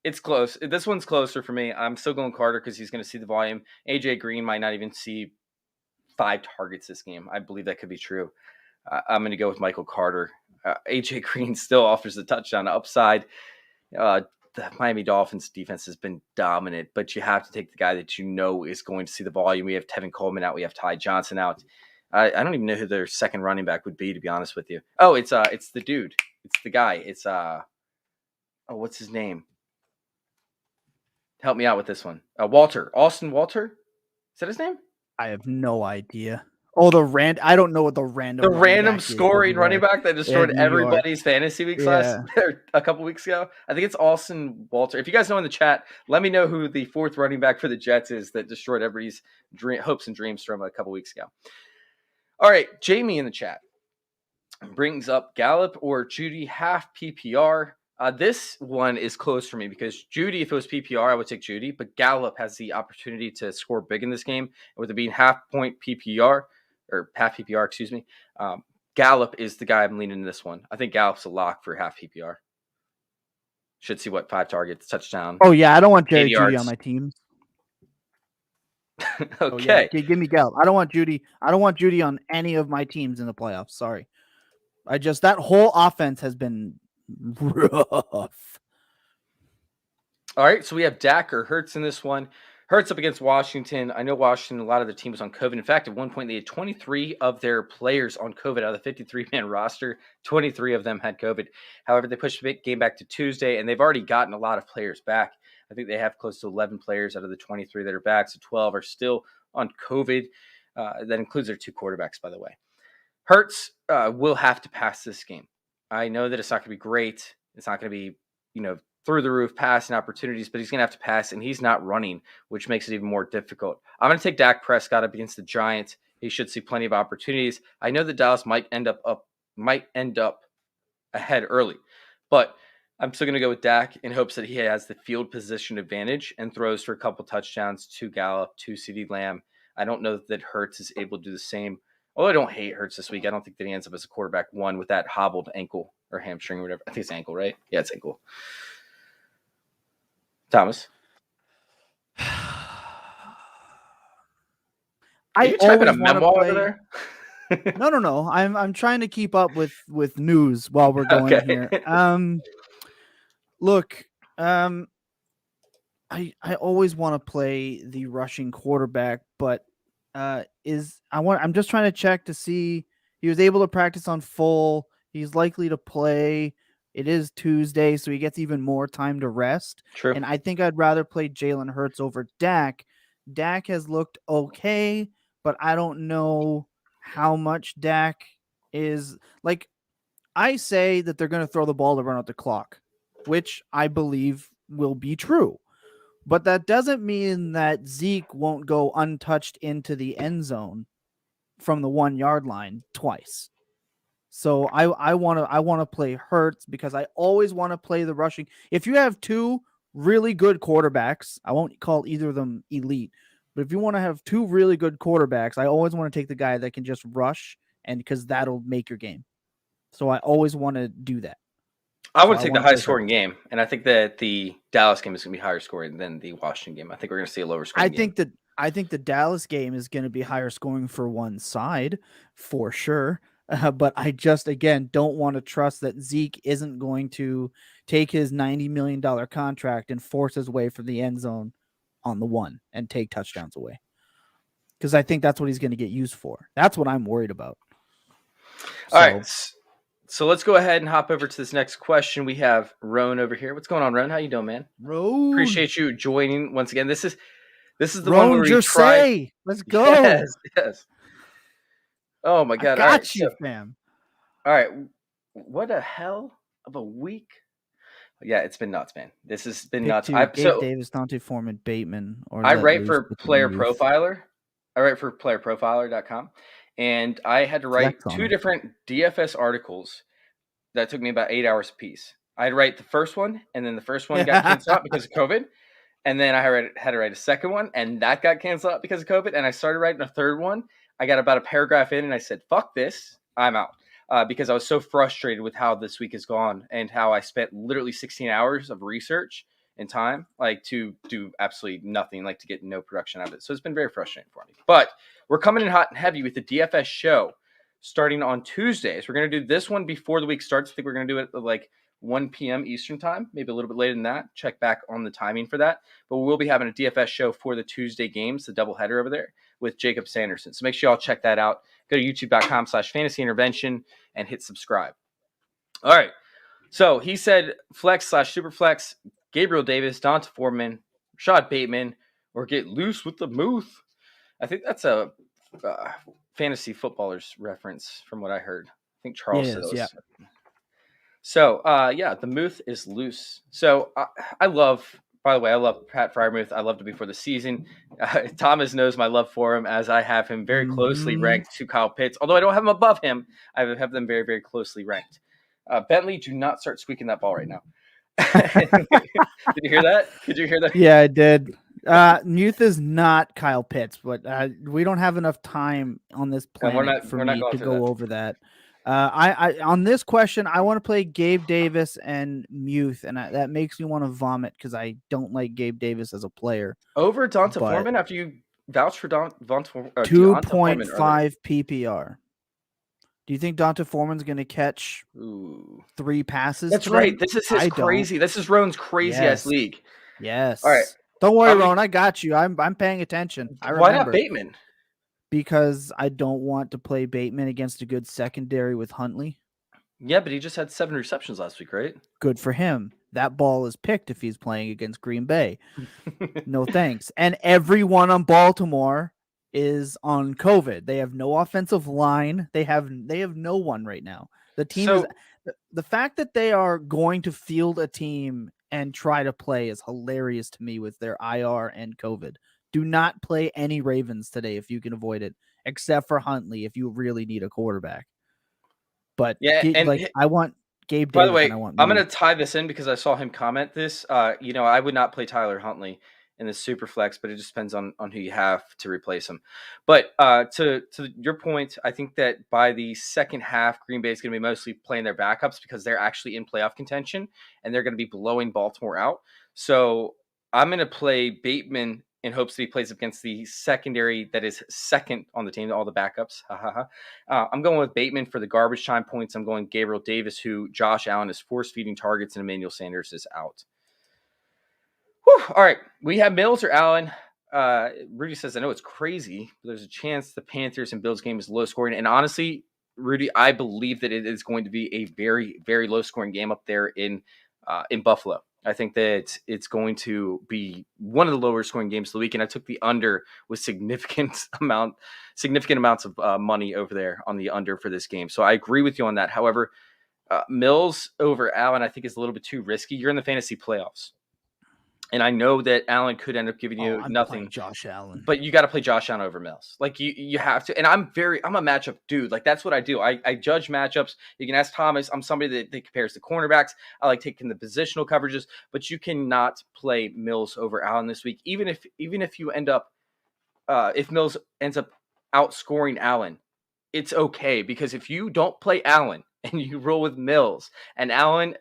It's close. This one's closer for me. I'm still going Carter because he's going to see the volume. AJ Green might not even see 5 targets this game. I believe that could be true. I'm going to go with Michael Carter. AJ Green still offers the touchdown upside. The Miami Dolphins defense has been dominant, but you have to take the guy that you know is going to see the volume. We have Tevin Coleman out. We have Ty Johnson out. I don't even know who their second running back would be, to be honest with you. Oh, it's the dude. It's the guy. It's what's his name? Help me out with this one. Walter. Austin Walter? Is that his name? I have no idea. Oh, I don't know what the random scoring running back that destroyed everybody's fantasy weeks a couple weeks ago. I think it's Austin Walter. If you guys know in the chat, let me know who the 4th running back for the Jets is that destroyed everybody's hopes and dreams from a couple weeks ago. All right, Jamie in the chat brings up Gallop or Judy half PPR. This one is close for me because Judy, if it was PPR, I would take Judy, but Gallop has the opportunity to score big in this game. With it being half PPR, excuse me, Gallop is the guy I'm leaning in this one. I think Gallup's a lock for half PPR. Should see 5 targets, touchdown. Oh yeah, I don't want Jerry Judy on my team. Okay. Oh, yeah. Give me Gallop. I don't want Judy. I don't want Judy on any of my teams in the playoffs. Sorry. That whole offense has been rough. All right, so we have Dak or Hurts in this one. Hurts up against Washington. I know Washington, a lot of the team was on COVID. In fact, at one point, they had 23 of their players on COVID out of the 53-man roster. 23 of them had COVID. However, they pushed the game back to Tuesday, and they've already gotten a lot of players back. I think they have close to 11 players out of the 23 that are back, so 12 are still on COVID. That includes their 2 quarterbacks, by the way. Hurts will have to pass this game. I know that it's not going to be great. It's not going to be, through the roof passing opportunities, but he's going to have to pass, and he's not running, which makes it even more difficult. I'm going to take Dak Prescott up against the Giants. He should see plenty of opportunities. I know that Dallas might end up ahead early, but I'm still going to go with Dak in hopes that he has the field position advantage and throws for a couple touchdowns to Gallop, to CeeDee Lamb. I don't know that Hurts is able to do the same. Oh, I don't hate Hurts this week. I don't think that he ends up as a quarterback 1 with that hobbled ankle or hamstring or whatever. I think it's ankle, right? Yeah, it's ankle. Thomas? Are you typing a memoir over there? No. I'm trying to keep up with news while we're going here. Look, I always want to play the rushing quarterback, but I'm just trying to check to see he was able to practice on full. He's likely to play. It is Tuesday, so he gets even more time to rest. True. And I think I'd rather play Jalen Hurts over Dak. Dak has looked okay, but I don't know how much Dak is like. I say that they're going to throw the ball to run out the clock, which I believe will be true. But that doesn't mean that Zeke won't go untouched into the end zone from the 1 yard line twice. So I want to play Hurts because I always want to play the rushing. If you have two really good quarterbacks, I won't call either of them elite, but if you want to have two really good quarterbacks, I always want to take the guy that can just rush, and because that'll make your game. So I always want to do that. I want to take the high scoring game, and I think that the Dallas game is going to be higher scoring than the Washington game. I think we're going to see a lower scoring game. I think the Dallas game is going to be higher scoring for one side, for sure. But I just, again, don't want to trust that Zeke isn't going to take his $90 million contract and force his way from the end zone on the one and take touchdowns away. Because I think that's what he's going to get used for. That's what I'm worried about. All right. So let's go ahead and hop over to this next question. We have Roan over here. What's going on, Roan? How you doing, man? Roan. Appreciate you joining once again. This is the Roan one where we try. Let's go. Yes. Oh my God! I got you, fam. All right, what the hell of a week? Yeah, it's been nuts, man. This has been nuts. Gabe Davis, Dante Foreman, Bateman. I write for Player Profiler. I write for PlayerProfiler.com, and I had to write two different DFS articles that took me about 8 hours apiece. I had to write the first one, and then the first one got canceled out because of COVID. And then I had to write a second one, and that got canceled out because of COVID. And I started writing a third one. I got about a paragraph in, and I said, fuck this. I'm out. Because I was so frustrated with how this week has gone and how I spent literally 16 hours of research and time, like, to do absolutely nothing, like to get no production out of it. So it's been very frustrating for me. But we're coming in hot and heavy with the DFS show starting on Tuesdays. We're going to do this one before the week starts. I think we're going to do it at like 1 p.m. Eastern time, maybe a little bit later than that. Check back on the timing for that. But we will be having a DFS show for the Tuesday games, the doubleheader over there with Jacob Sanderson. So make sure y'all check that out. Go to youtube.com/fantasyintervention and hit subscribe. All right. So he said flex/superflex, Gabriel Davis, Donta Foreman, Rashad Bateman, or get loose with the Muth. I think that's a fantasy footballers reference from what I heard. I think Charles said those. Yeah. So, the Muth is loose. So I love Pat Freiermuth. I loved him before the season. Thomas knows my love for him, as I have him very closely ranked to Kyle Pitts. Although I don't have him above him, I have them very, very closely ranked. Bentley, do not start squeaking that ball right now. Did you hear that? Did you hear that? Yeah, I did. Muth is not Kyle Pitts, but we don't have enough time on this planet for me to go over that. I on this question, I want to play Gabe Davis and Muth, and that makes me want to vomit because I don't like Gabe Davis as a player. Over Donta Foreman after you vouch for Donta 2.5 PPR. Do you think Donta Foreman's going to catch 3 passes? That's right. This is his crazy. This is Roan's crazy-ass league. Yes. All right. Don't worry, Roan. I got you. I'm paying attention. Why not Bateman? Because I don't want to play Bateman against a good secondary with Huntley. Yeah, but he just had 7 receptions last week, right? Good for him. That ball is picked if he's playing against Green Bay. No thanks. And everyone on Baltimore is on COVID. They have no offensive line. They have no one right now. The team is the fact that they are going to field a team and try to play is hilarious to me with their IR and COVID. Do not play any Ravens today if you can avoid it, except for Huntley if you really need a quarterback. But I want Gabe Davis. By the way, I'm going to tie this in because I saw him comment this. I would not play Tyler Huntley in the super flex, but it just depends on who you have to replace him. But to your point, I think that by the second half, Green Bay is going to be mostly playing their backups because they're actually in playoff contention and they're going to be blowing Baltimore out. So I'm going to play Bateman in hopes that he plays against the secondary that is second on the team, all the backups. I'm going with Bateman for the garbage time points. I'm going Gabriel Davis, who Josh Allen is force-feeding targets, and Emmanuel Sanders is out. Whew. All right, we have Mills or Allen. Rudy says, I know it's crazy, but there's a chance the Panthers and Bills game is low scoring. And honestly, Rudy, I believe that it is going to be a very, very low scoring game up there in Buffalo. I think that it's going to be one of the lower scoring games of the week. And I took the under with significant amounts of money over there on the under for this game. So I agree with you on that. However, Mills over Allen, I think is a little bit too risky. You're in the fantasy playoffs. And I know that Allen could end up giving you nothing. Josh Allen, but you got to play Josh Allen over Mills. Like you have to. And I'm a matchup dude. Like that's what I do. I judge matchups. You can ask Thomas. I'm somebody that compares the cornerbacks. I like taking the positional coverages, but you cannot play Mills over Allen this week. Even if you end up, if Mills ends up outscoring Allen, it's okay, because if you don't play Allen and you roll with Mills and Allen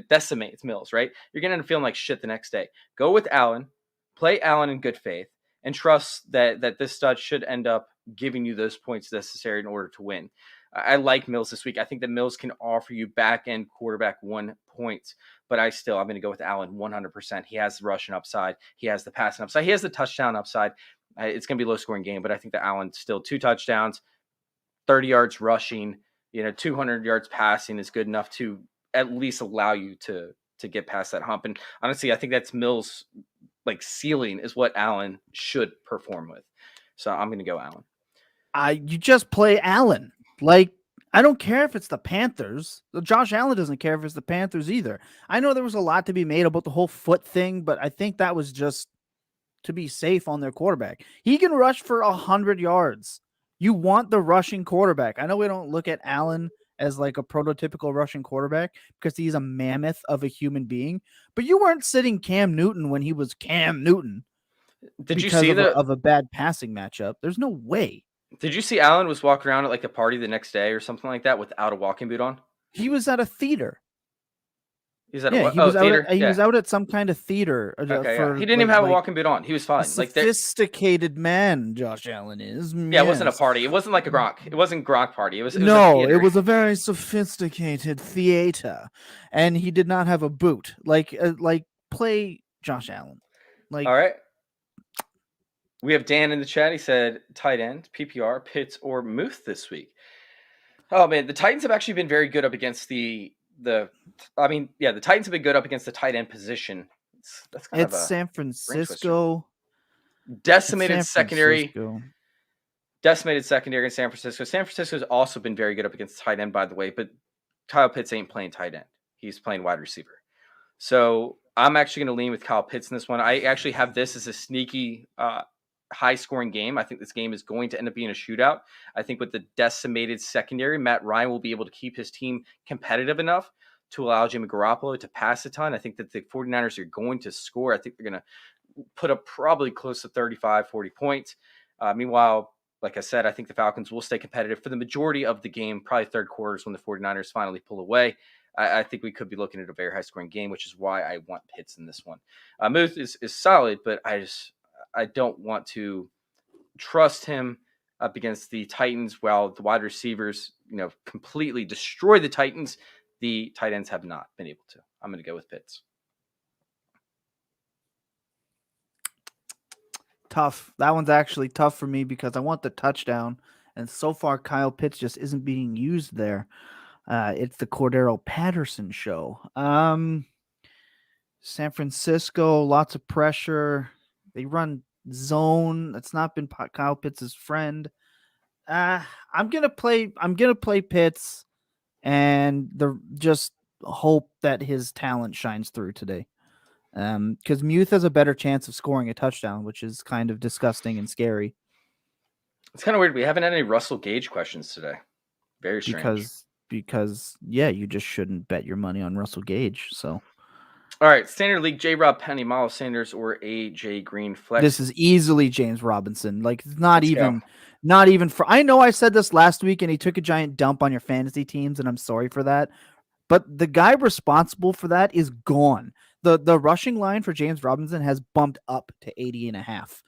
decimates Mills, right? You're going to end up feeling like shit the next day. Go with Allen, play Allen in good faith, and trust that this stud should end up giving you those points necessary in order to win. I like Mills this week. I think that Mills can offer you back-end quarterback 1 points, but I'm going to go with Allen 100%. He has the rushing upside. He has the passing upside. He has the touchdown upside. It's going to be a low-scoring game, but I think that Allen still 2 touchdowns, 30 yards rushing, 200 yards passing is good enough to at least allow you to get past that hump. And honestly, I think that's Mills' like ceiling is what Allen should perform with. So I'm going to go Allen. You just play Allen. Like, I don't care if it's the Panthers. Josh Allen doesn't care if it's the Panthers either. I know there was a lot to be made about the whole foot thing, but I think that was just to be safe on their quarterback. He can rush for 100 yards. You want the rushing quarterback. I know we don't look at Allen as like a prototypical rushing quarterback because he's a mammoth of a human being, but you weren't sitting Cam Newton when he was Cam Newton. Did you see of a bad passing matchup? There's no way. Did you see Allen was walking around at like a party the next day or something like that without a walking boot on? He was at a theater. He's at theater. He was out at some kind of theater. He didn't even have a walking boot on. He was fine. Sophisticated man, Josh Allen is. Yeah, yes. It wasn't a party. It wasn't like a Gronk. It wasn't Gronk party. It was a very sophisticated theater, and he did not have a boot. Like play Josh Allen. All right. We have Dan in the chat. He said tight end, PPR, Pitts, or Muth this week. Oh man, the Titans have actually been very good up against the Titans have been good up against the tight end position. It's San Francisco. Decimated secondary in San Francisco. San Francisco's also been very good up against tight end, by the way, but Kyle Pitts ain't playing tight end. He's playing wide receiver. So I'm actually going to lean with Kyle Pitts in this one. I actually have this as a sneaky high-scoring game. I think this game is going to end up being a shootout. I think with the decimated secondary, Matt Ryan will be able to keep his team competitive enough to allow Jimmy Garoppolo to pass a ton. I think that the 49ers are going to score. I think they're going to put up probably close to 35, 40 points. Meanwhile, like I said, I think the Falcons will stay competitive for the majority of the game, probably third quarters when the 49ers finally pull away. I think we could be looking at a very high-scoring game, which is why I want Pitts in this one. Muth is solid, but I don't want to trust him up against the Titans while the wide receivers, completely destroy the Titans. The tight ends have not been able to. I'm going to go with Pitts. Tough. That one's actually tough for me because I want the touchdown, and so far Kyle Pitts just isn't being used there. It's the Cordero Patterson show. San Francisco, lots of pressure. They run zone. That's not been Kyle Pitts' friend. I'm gonna play Pitts, and just hope that his talent shines through today. Because Muth has a better chance of scoring a touchdown, which is kind of disgusting and scary. It's kind of weird. We haven't had any Russell Gage questions today. Very strange. Because you just shouldn't bet your money on Russell Gage. So. All right, Standard League, J-Rob Penny, Miles Sanders, or AJ Green flex. This is easily James Robinson. Like, not even for. I know I said this last week, and he took a giant dump on your fantasy teams, and I'm sorry for that. But the guy responsible for that is gone. The rushing line for James Robinson has bumped up to 80.5.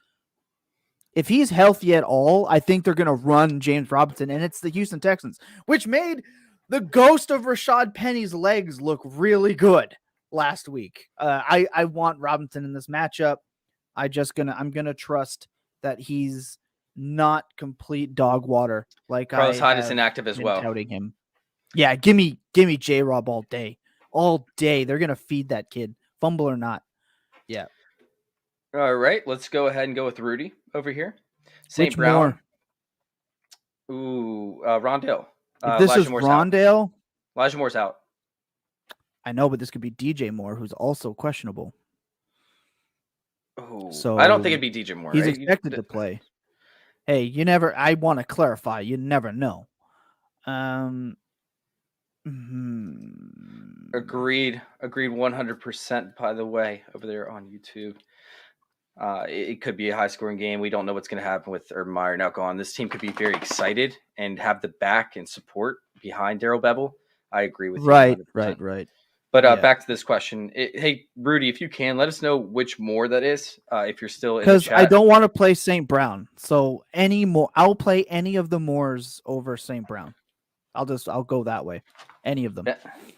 If he's healthy at all, I think they're going to run James Robinson, and it's the Houston Texans, which made the ghost of Rashad Penny's legs look really good last week. I want Robinson in this matchup. I'm gonna trust that he's not complete dog water like Carlos I Hyde is have inactive as been well. touting him. Yeah, give me J-Rob all day. All day. They're gonna feed that kid, fumble or not. Yeah. All right, let's go ahead and go with Rudy over here. St. Which Brown. more? Ooh, Rondale. If this Elijah is Moore's Rondale, out. Elijah Moore's out. I know, but this could be DJ Moore, who's also questionable. Oh, So I don't think it'd be DJ Moore. He's right? expected to play. Hey, you never. I want to clarify. You never know. Agreed 100%. By the way, over there on YouTube, it could be a high scoring game. We don't know what's going to happen with Urban Meyer now gone. This team could be very excited and have the back and support behind Darrell Bevel. I agree with you. Right. 100%. But back to this question. Hey, Rudy, if you can, let us know which Moore that is. If you're still in the because chat. I don't want to play St. Brown, so any more, I'll play any of the Moores over St. Brown. I'll go that way. Any of them.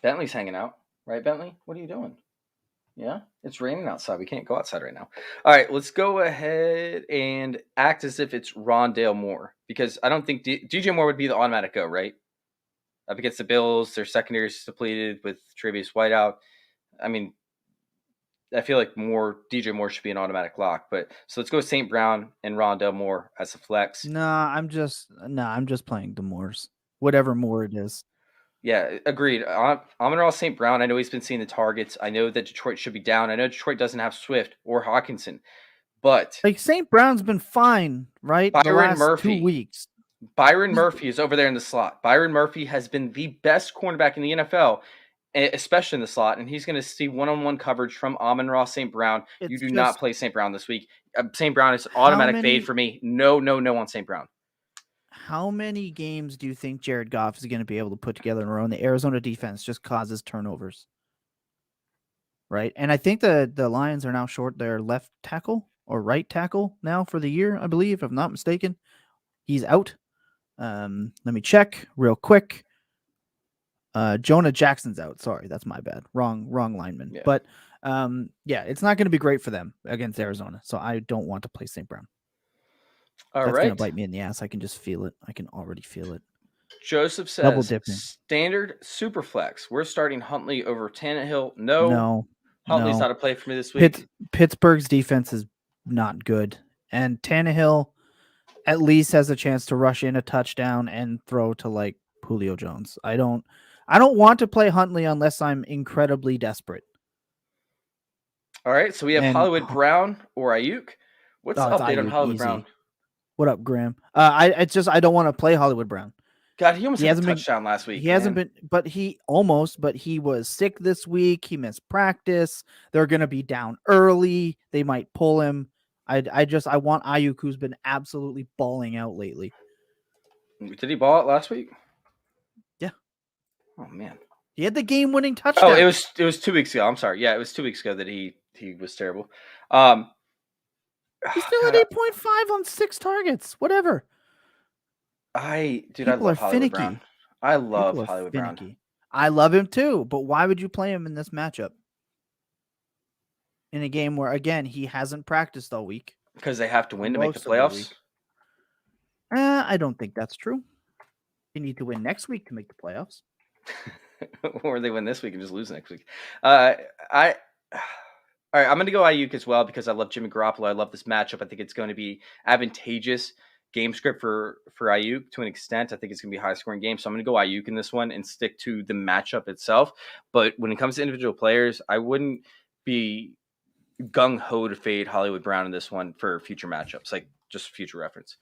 Bentley's hanging out, right? Bentley, what are you doing? Yeah, it's raining outside. We can't go outside right now. All right, let's go ahead and act as if it's Rondale Moore, because I don't think DJ Moore would be the automatic go, right? Up against the Bills, their secondary is depleted with Travis White out. I mean, I feel like DJ Moore should be an automatic lock. But so let's go with St. Brown and Rondale Moore as a flex. I'm just playing the Moores, whatever Moore it is. Yeah, agreed. Amon-Ra St. Brown, I know he's been seeing the targets. I know that Detroit should be down. I know Detroit doesn't have Swift or Hawkinson, but like St. Brown's been fine, right? Byron Murphy, 2 weeks. Byron Murphy is over there in the slot. Byron Murphy has been the best cornerback in the NFL, especially in the slot, and he's going to see one-on-one coverage from Amon-Ra St. Brown. You do not play St. Brown this week. St. Brown is automatic fade for me. No on St. Brown. How many games do you think Jared Goff is going to be able to put together in a row? And the Arizona defense just causes turnovers, right? And I think the Lions are now short their left tackle or right tackle now for the year, I believe, if I'm not mistaken. He's out. Let me check real quick. Jonah Jackson's out. Sorry, that's my bad. Wrong lineman. Yeah. But it's not going to be great for them against Arizona. So I don't want to play St. Brown. That's going to bite me in the ass. I can just feel it. I can already feel it. Joseph says standard super flex. We're starting Huntley over Tannehill. No. Huntley's not a play for me this week. Pittsburgh's defense is not good. And Tannehill at least has a chance to rush in a touchdown and throw to like Julio Jones. I don't want to play Huntley unless I'm incredibly desperate. All right. So we have Hollywood Brown or Ayuk. What's the update on Hollywood Brown? What up, Graham? I don't want to play Hollywood Brown. God, he almost had a touchdown last week. He hasn't been, but he was sick this week. He missed practice. They're going to be down early. They might pull him. I want Ayuk, who's been absolutely balling out lately. Did he ball out last week? Yeah. Oh man. He had the game-winning touchdown. Oh, it was 2 weeks ago. I'm sorry. Yeah, it was 2 weeks ago that he was terrible. He's still at 8.5 on 6 targets. Whatever. I love Hollywood Brown. I love Hollywood Brown. I love him too, but why would you play him in this matchup? In a game where, again, he hasn't practiced all week. Because they have to win to make the playoffs? I don't think that's true. They need to win next week to make the playoffs. Or they win this week and just lose next week. All right, I'm going to go Ayuk as well because I love Jimmy Garoppolo. I love this matchup. I think it's going to be advantageous game script for Ayuk to an extent. I think it's going to be a high-scoring game, so I'm going to go Ayuk in this one and stick to the matchup itself. But when it comes to individual players, I wouldn't be gung-ho to fade Hollywood Brown in this one for future matchups, like just future reference.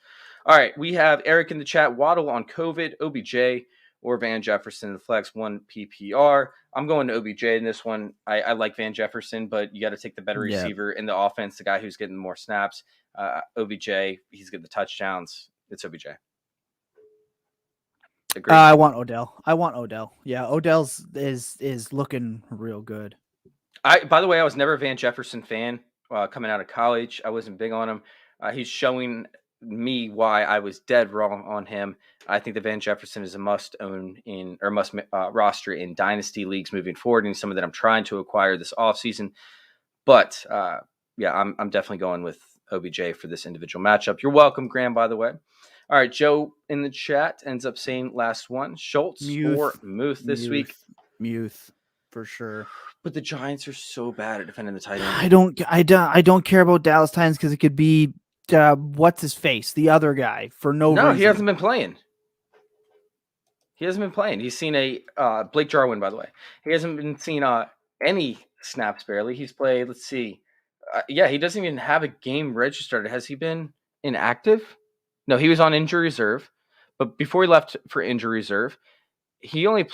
All right, we have Eric in the chat. Waddle on COVID, OBJ, or Van Jefferson in the flex, 1 PPR. I'm going to OBJ in this one. I like Van Jefferson, but you got to take the better receiver in the offense, the guy who's getting more snaps. OBJ, he's getting the touchdowns. It's OBJ. I want Odell. Yeah, Odell's is looking real good. By the way, I was never a Van Jefferson fan coming out of college. I wasn't big on him. He's showing me why I was dead wrong on him. I think that Van Jefferson is a must own in or must roster in dynasty leagues moving forward, and something that I'm trying to acquire this offseason. But yeah, I'm definitely going with OBJ for this individual matchup. You're welcome, Graham, by the way. All right, Joe in the chat ends up saying last one, Schultz or Muth this week. Muth, for sure. But the Giants are so bad at defending the tight end. I don't care about Dallas Titans because it could be what's his face, the other guy, for no reason. No, he hasn't been playing. He's seen a Blake Jarwin, by the way. He hasn't been seen any snaps barely. He's played. Let's see. Yeah, he doesn't even have a game registered. Has he been inactive? No, he was on injury reserve. But before he left for injury reserve, he never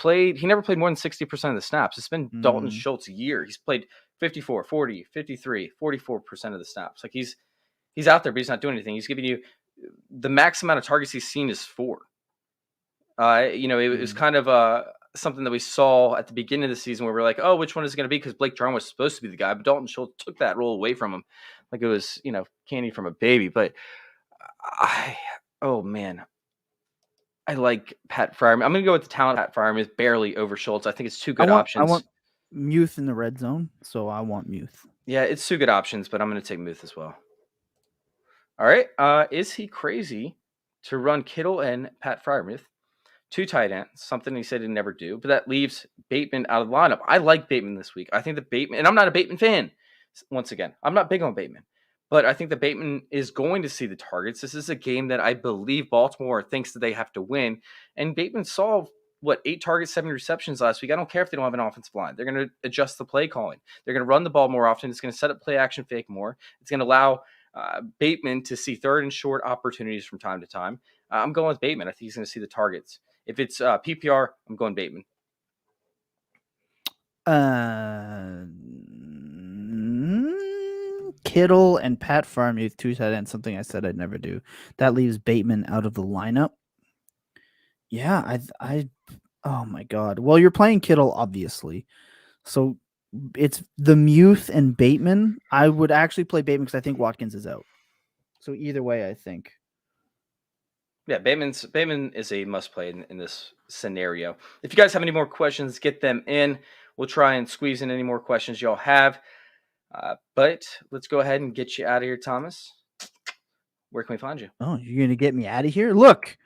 played more than 60% of the snaps. It's been Dalton Schultz a year. He's played 54, 40, 53, 44% of the snaps. Like he's out there, but he's not doing anything. He's giving you the max amount of targets he's seen is 4. It was kind of something that we saw at the beginning of the season where we're like, oh, which one is it going to be? Because Blake Jarwin was supposed to be the guy, but Dalton Schultz took that role away from him like it was, candy from a baby. But man. I like Pat Freiermuth. I'm going to go with the talent. Pat Freiermuth barely over Schultz. I think it's two good options. I want Muth in the red zone, so I want Muth. Yeah, it's two good options, but I'm going to take Muth as well. All right. Is he crazy to run Kittle and Pat Freiermuth, 2 tight ends, something he said he'd never do, but that leaves Bateman out of the lineup. I like Bateman this week. I think that Bateman, and I'm not a Bateman fan. Once again, I'm not big on Bateman. But I think that Bateman is going to see the targets. This is a game that I believe Baltimore thinks that they have to win. And Bateman saw, 8 targets, 7 receptions last week. I don't care if they don't have an offensive line. They're going to adjust the play calling. They're going to run the ball more often. It's going to set up play action fake more. It's going to allow Bateman to see third and short opportunities from time to time. I'm going with Bateman. I think he's going to see the targets. If it's PPR, I'm going Bateman. Kittle and Pat Freiermuth, 2 tight ends, something I said I'd never do. That leaves Bateman out of the lineup. Yeah, oh my God. Well, you're playing Kittle, obviously. So it's the Muth and Bateman. I would actually play Bateman because I think Watkins is out. So either way, I think. Yeah, Bateman is a must play in this scenario. If you guys have any more questions, get them in. We'll try and squeeze in any more questions y'all have. But let's go ahead and get you out of here, Thomas. Where can we find you? Oh, you're going to get me out of here? Look,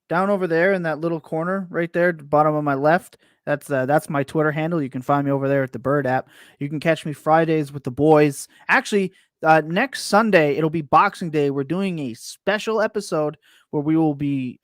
down over there in that little corner right there, bottom of my left. That's my Twitter handle. You can find me over there at the Bird app. You can catch me Fridays with the boys. Actually, next Sunday, it'll be Boxing Day. We're doing a special episode where we will be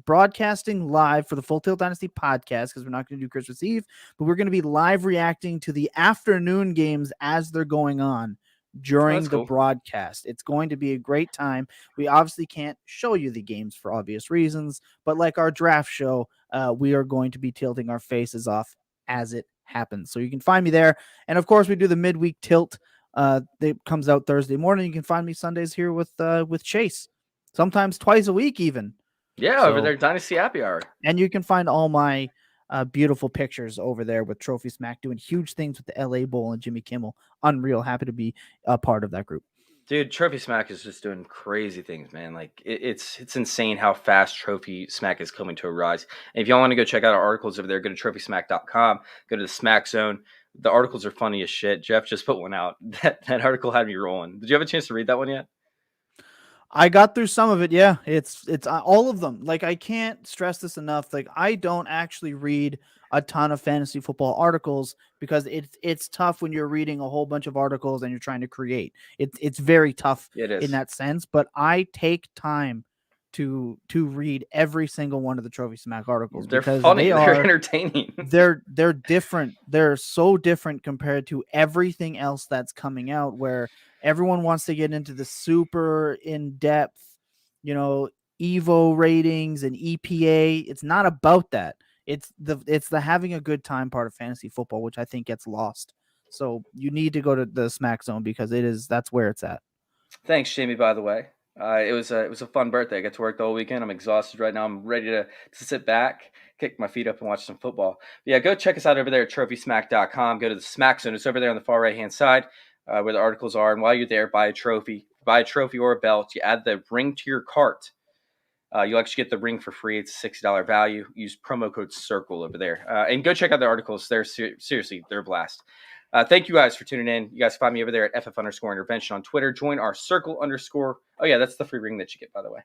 broadcasting live for the Full Tilt Dynasty podcast because we're not going to do Christmas Eve, but we're going to be live reacting to the afternoon games as they're going on during the broadcast. It's going to be a great time. We obviously can't show you the games for obvious reasons, but like our draft show, we are going to be tilting our faces off as it happens. So you can find me there. And of course, we do the midweek tilt. It comes out Thursday morning. You can find me Sundays here with Chase, sometimes twice a week even. Yeah, over there, Dynasty Happy Hour. And you can find all my beautiful pictures over there with Trophy Smack doing huge things with the LA Bowl and Jimmy Kimmel. Unreal. Happy to be a part of that group. Dude, Trophy Smack is just doing crazy things, man. Like it's insane how fast Trophy Smack is coming to a rise. And if y'all want to go check out our articles over there, go to trophysmack.com, go to the Smack Zone. The articles are funny as shit. Jeff just put one out. That article had me rolling. Did you have a chance to read that one yet? I got through some of it. Yeah, it's all of them. Like, I can't stress this enough. Like, I don't actually read a ton of fantasy football articles because it's tough when you're reading a whole bunch of articles and you're trying to create. It's very tough in that sense. But I take time to read every single one of the Trophy Smack articles. They're because funny. They're entertaining. They're different. They're so different compared to everything else that's coming out, where everyone wants to get into the super in-depth, Evo ratings and EPA. It's not about that. It's the having a good time part of fantasy football, which I think gets lost. So you need to go to the Smack Zone because that's where it's at. Thanks, Jamie, by the way. It was a fun birthday. I got to work the whole weekend. I'm exhausted right now. I'm ready to sit back, kick my feet up and watch some football. But yeah, go check us out over there at trophysmack.com. Go to the Smack Zone. It's over there on the far right-hand side where the articles are. And while you're there, buy a trophy. Buy a trophy or a belt. You add the ring to your cart. You'll actually get the ring for free. It's a $60 value. Use promo code CIRCLE over there. And go check out the articles. They're seriously, they're a blast. Thank you guys for tuning in. You guys find me over there at FF_intervention on Twitter. Join our circle_. Oh, yeah, that's the free ring that you get, by the way.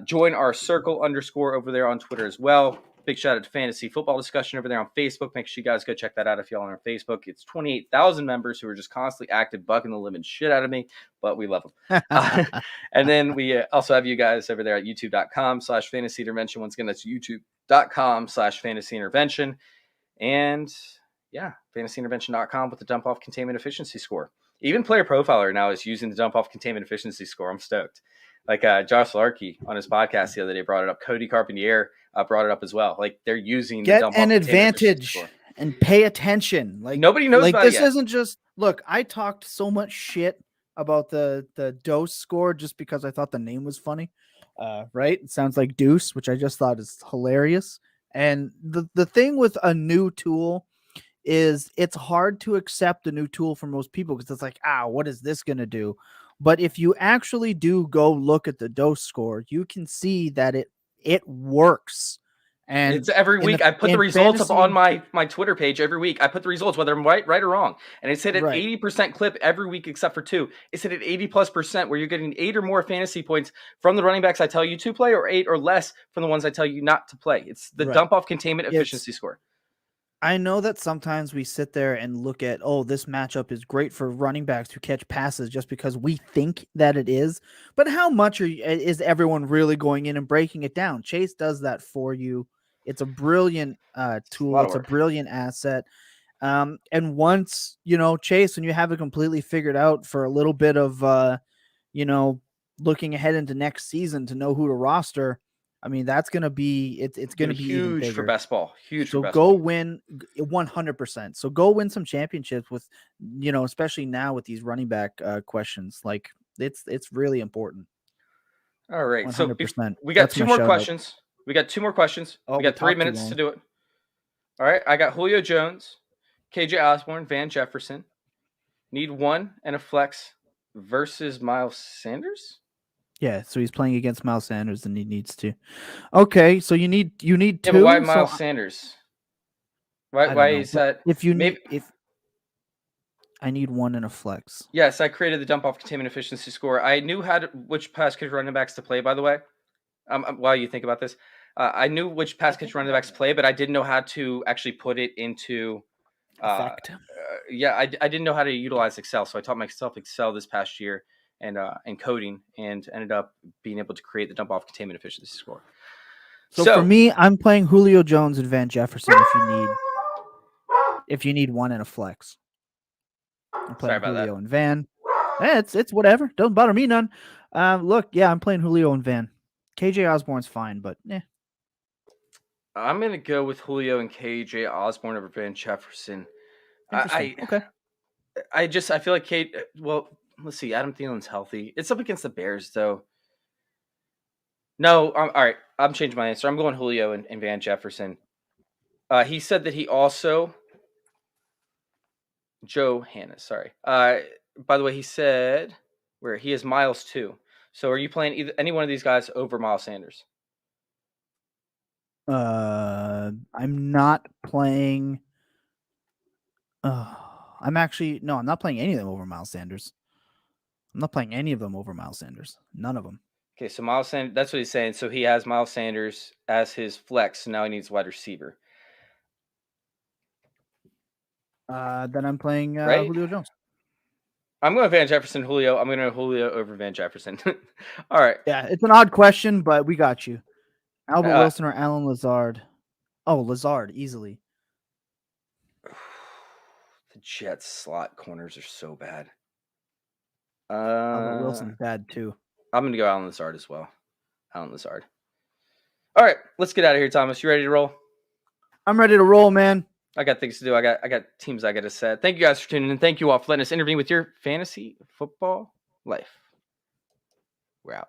Join our circle_ over there on Twitter as well. Big shout out to Fantasy Football Discussion over there on Facebook. Make sure you guys go check that out if y'all are on Facebook. It's 28,000 members who are just constantly active, bugging the living shit out of me, but we love them. And then we also have you guys over there at youtube.com/fantasy intervention. Once again, that's youtube.com/fantasy intervention. And yeah, fantasyintervention.com with the dump off containment efficiency score. Even Player Profiler now is using the dump off containment efficiency score. I'm stoked. Like Josh Larkey on his podcast the other day brought it up. Cody Carpentier brought it up about. Like they're using get the dump an off advantage and pay attention. Like nobody knows like about this it yet. isn't just look. I talked so much shit about the dose score just because I thought the name was funny. Right? It sounds like Deuce, which I just thought is hilarious. And the thing with a new tool is it's hard to accept a new tool for most people because it's like, what is this going to do? But if you actually do go look at the dose score, you can see that it works. And it's every week. I put the results up on my Twitter page every week. I put the results, whether I'm right or wrong. And it said at 80% clip every week except for 2. It said at 80+% where you're getting 8 or more fantasy points from the running backs I tell you to play, or 8 or less from the ones I tell you not to play. It's the dump off containment efficiency score. I know that sometimes we sit there and look at, this matchup is great for running backs who catch passes just because we think that it is. But how much is everyone really going in and breaking it down? Chase does that for you. It's a brilliant tool. It's a brilliant asset. And once, Chase, when you have it completely figured out for a little bit of, looking ahead into next season to know who to roster, I mean, that's going to be, it's going to be huge for best ball. Huge for best ball. So go win 100%. So go win some championships with, especially now with these running back questions. Like it's really important. All right. 100%. So we got 2 more questions. We got 2 more questions. We got 3 minutes to do it. All right. I got Julio Jones, KJ Osborne, Van Jefferson. Need 1 and a flex versus Miles Sanders. Yeah, so he's playing against Miles Sanders and he needs to. Okay, so you need 2. Yeah, but why Miles Sanders? Why is that? If I need 1 and a flex. Yes, I created the dump off containment efficiency score. I knew which pass catch running backs to play, by the way. While you think about this, I knew which pass catch running backs play, but I didn't know how to actually put it into effect. I didn't know how to utilize Excel, so I taught myself Excel this past year and coding, and ended up being able to create the dump off containment efficiency score. So for me, I'm playing Julio Jones and Van Jefferson if you need 1 and a flex. I'm playing Julio and Van. It's whatever. Doesn't bother me none. I'm playing Julio and Van. KJ Osborne's fine, but I'm gonna go with Julio and KJ Osborne over Van Jefferson. Okay. I feel like let's see. Adam Thielen's healthy. It's up against the Bears, though. No, all right. I'm changing my answer. I'm going Julio and Van Jefferson. He said that he also Joe Hannes. Sorry. By the way, he said where he has Miles too. So are you playing any one of these guys over Miles Sanders? I'm not playing. I'm not playing any of them over Miles Sanders. I'm not playing any of them over Miles Sanders. None of them. Okay, so Miles Sanders, that's what he's saying. So he has Miles Sanders as his flex. So now he needs wide receiver. Then I'm playing Julio Jones. I'm going Van Jefferson, Julio. I'm going to Julio over Van Jefferson. All right. Yeah, it's an odd question, but we got you. Albert Wilson or Alan Lazard? Oh, Lazard, easily. The Jets slot corners are so bad. Albert Wilson's bad too. I'm going to go Alan Lazard as well. Alan Lazard. All right, let's get out of here, Thomas. You ready to roll? I'm ready to roll, man. I got things to do. I got teams I got to set. Thank you guys for tuning in. Thank you all for letting us intervene with your fantasy football life. We're out.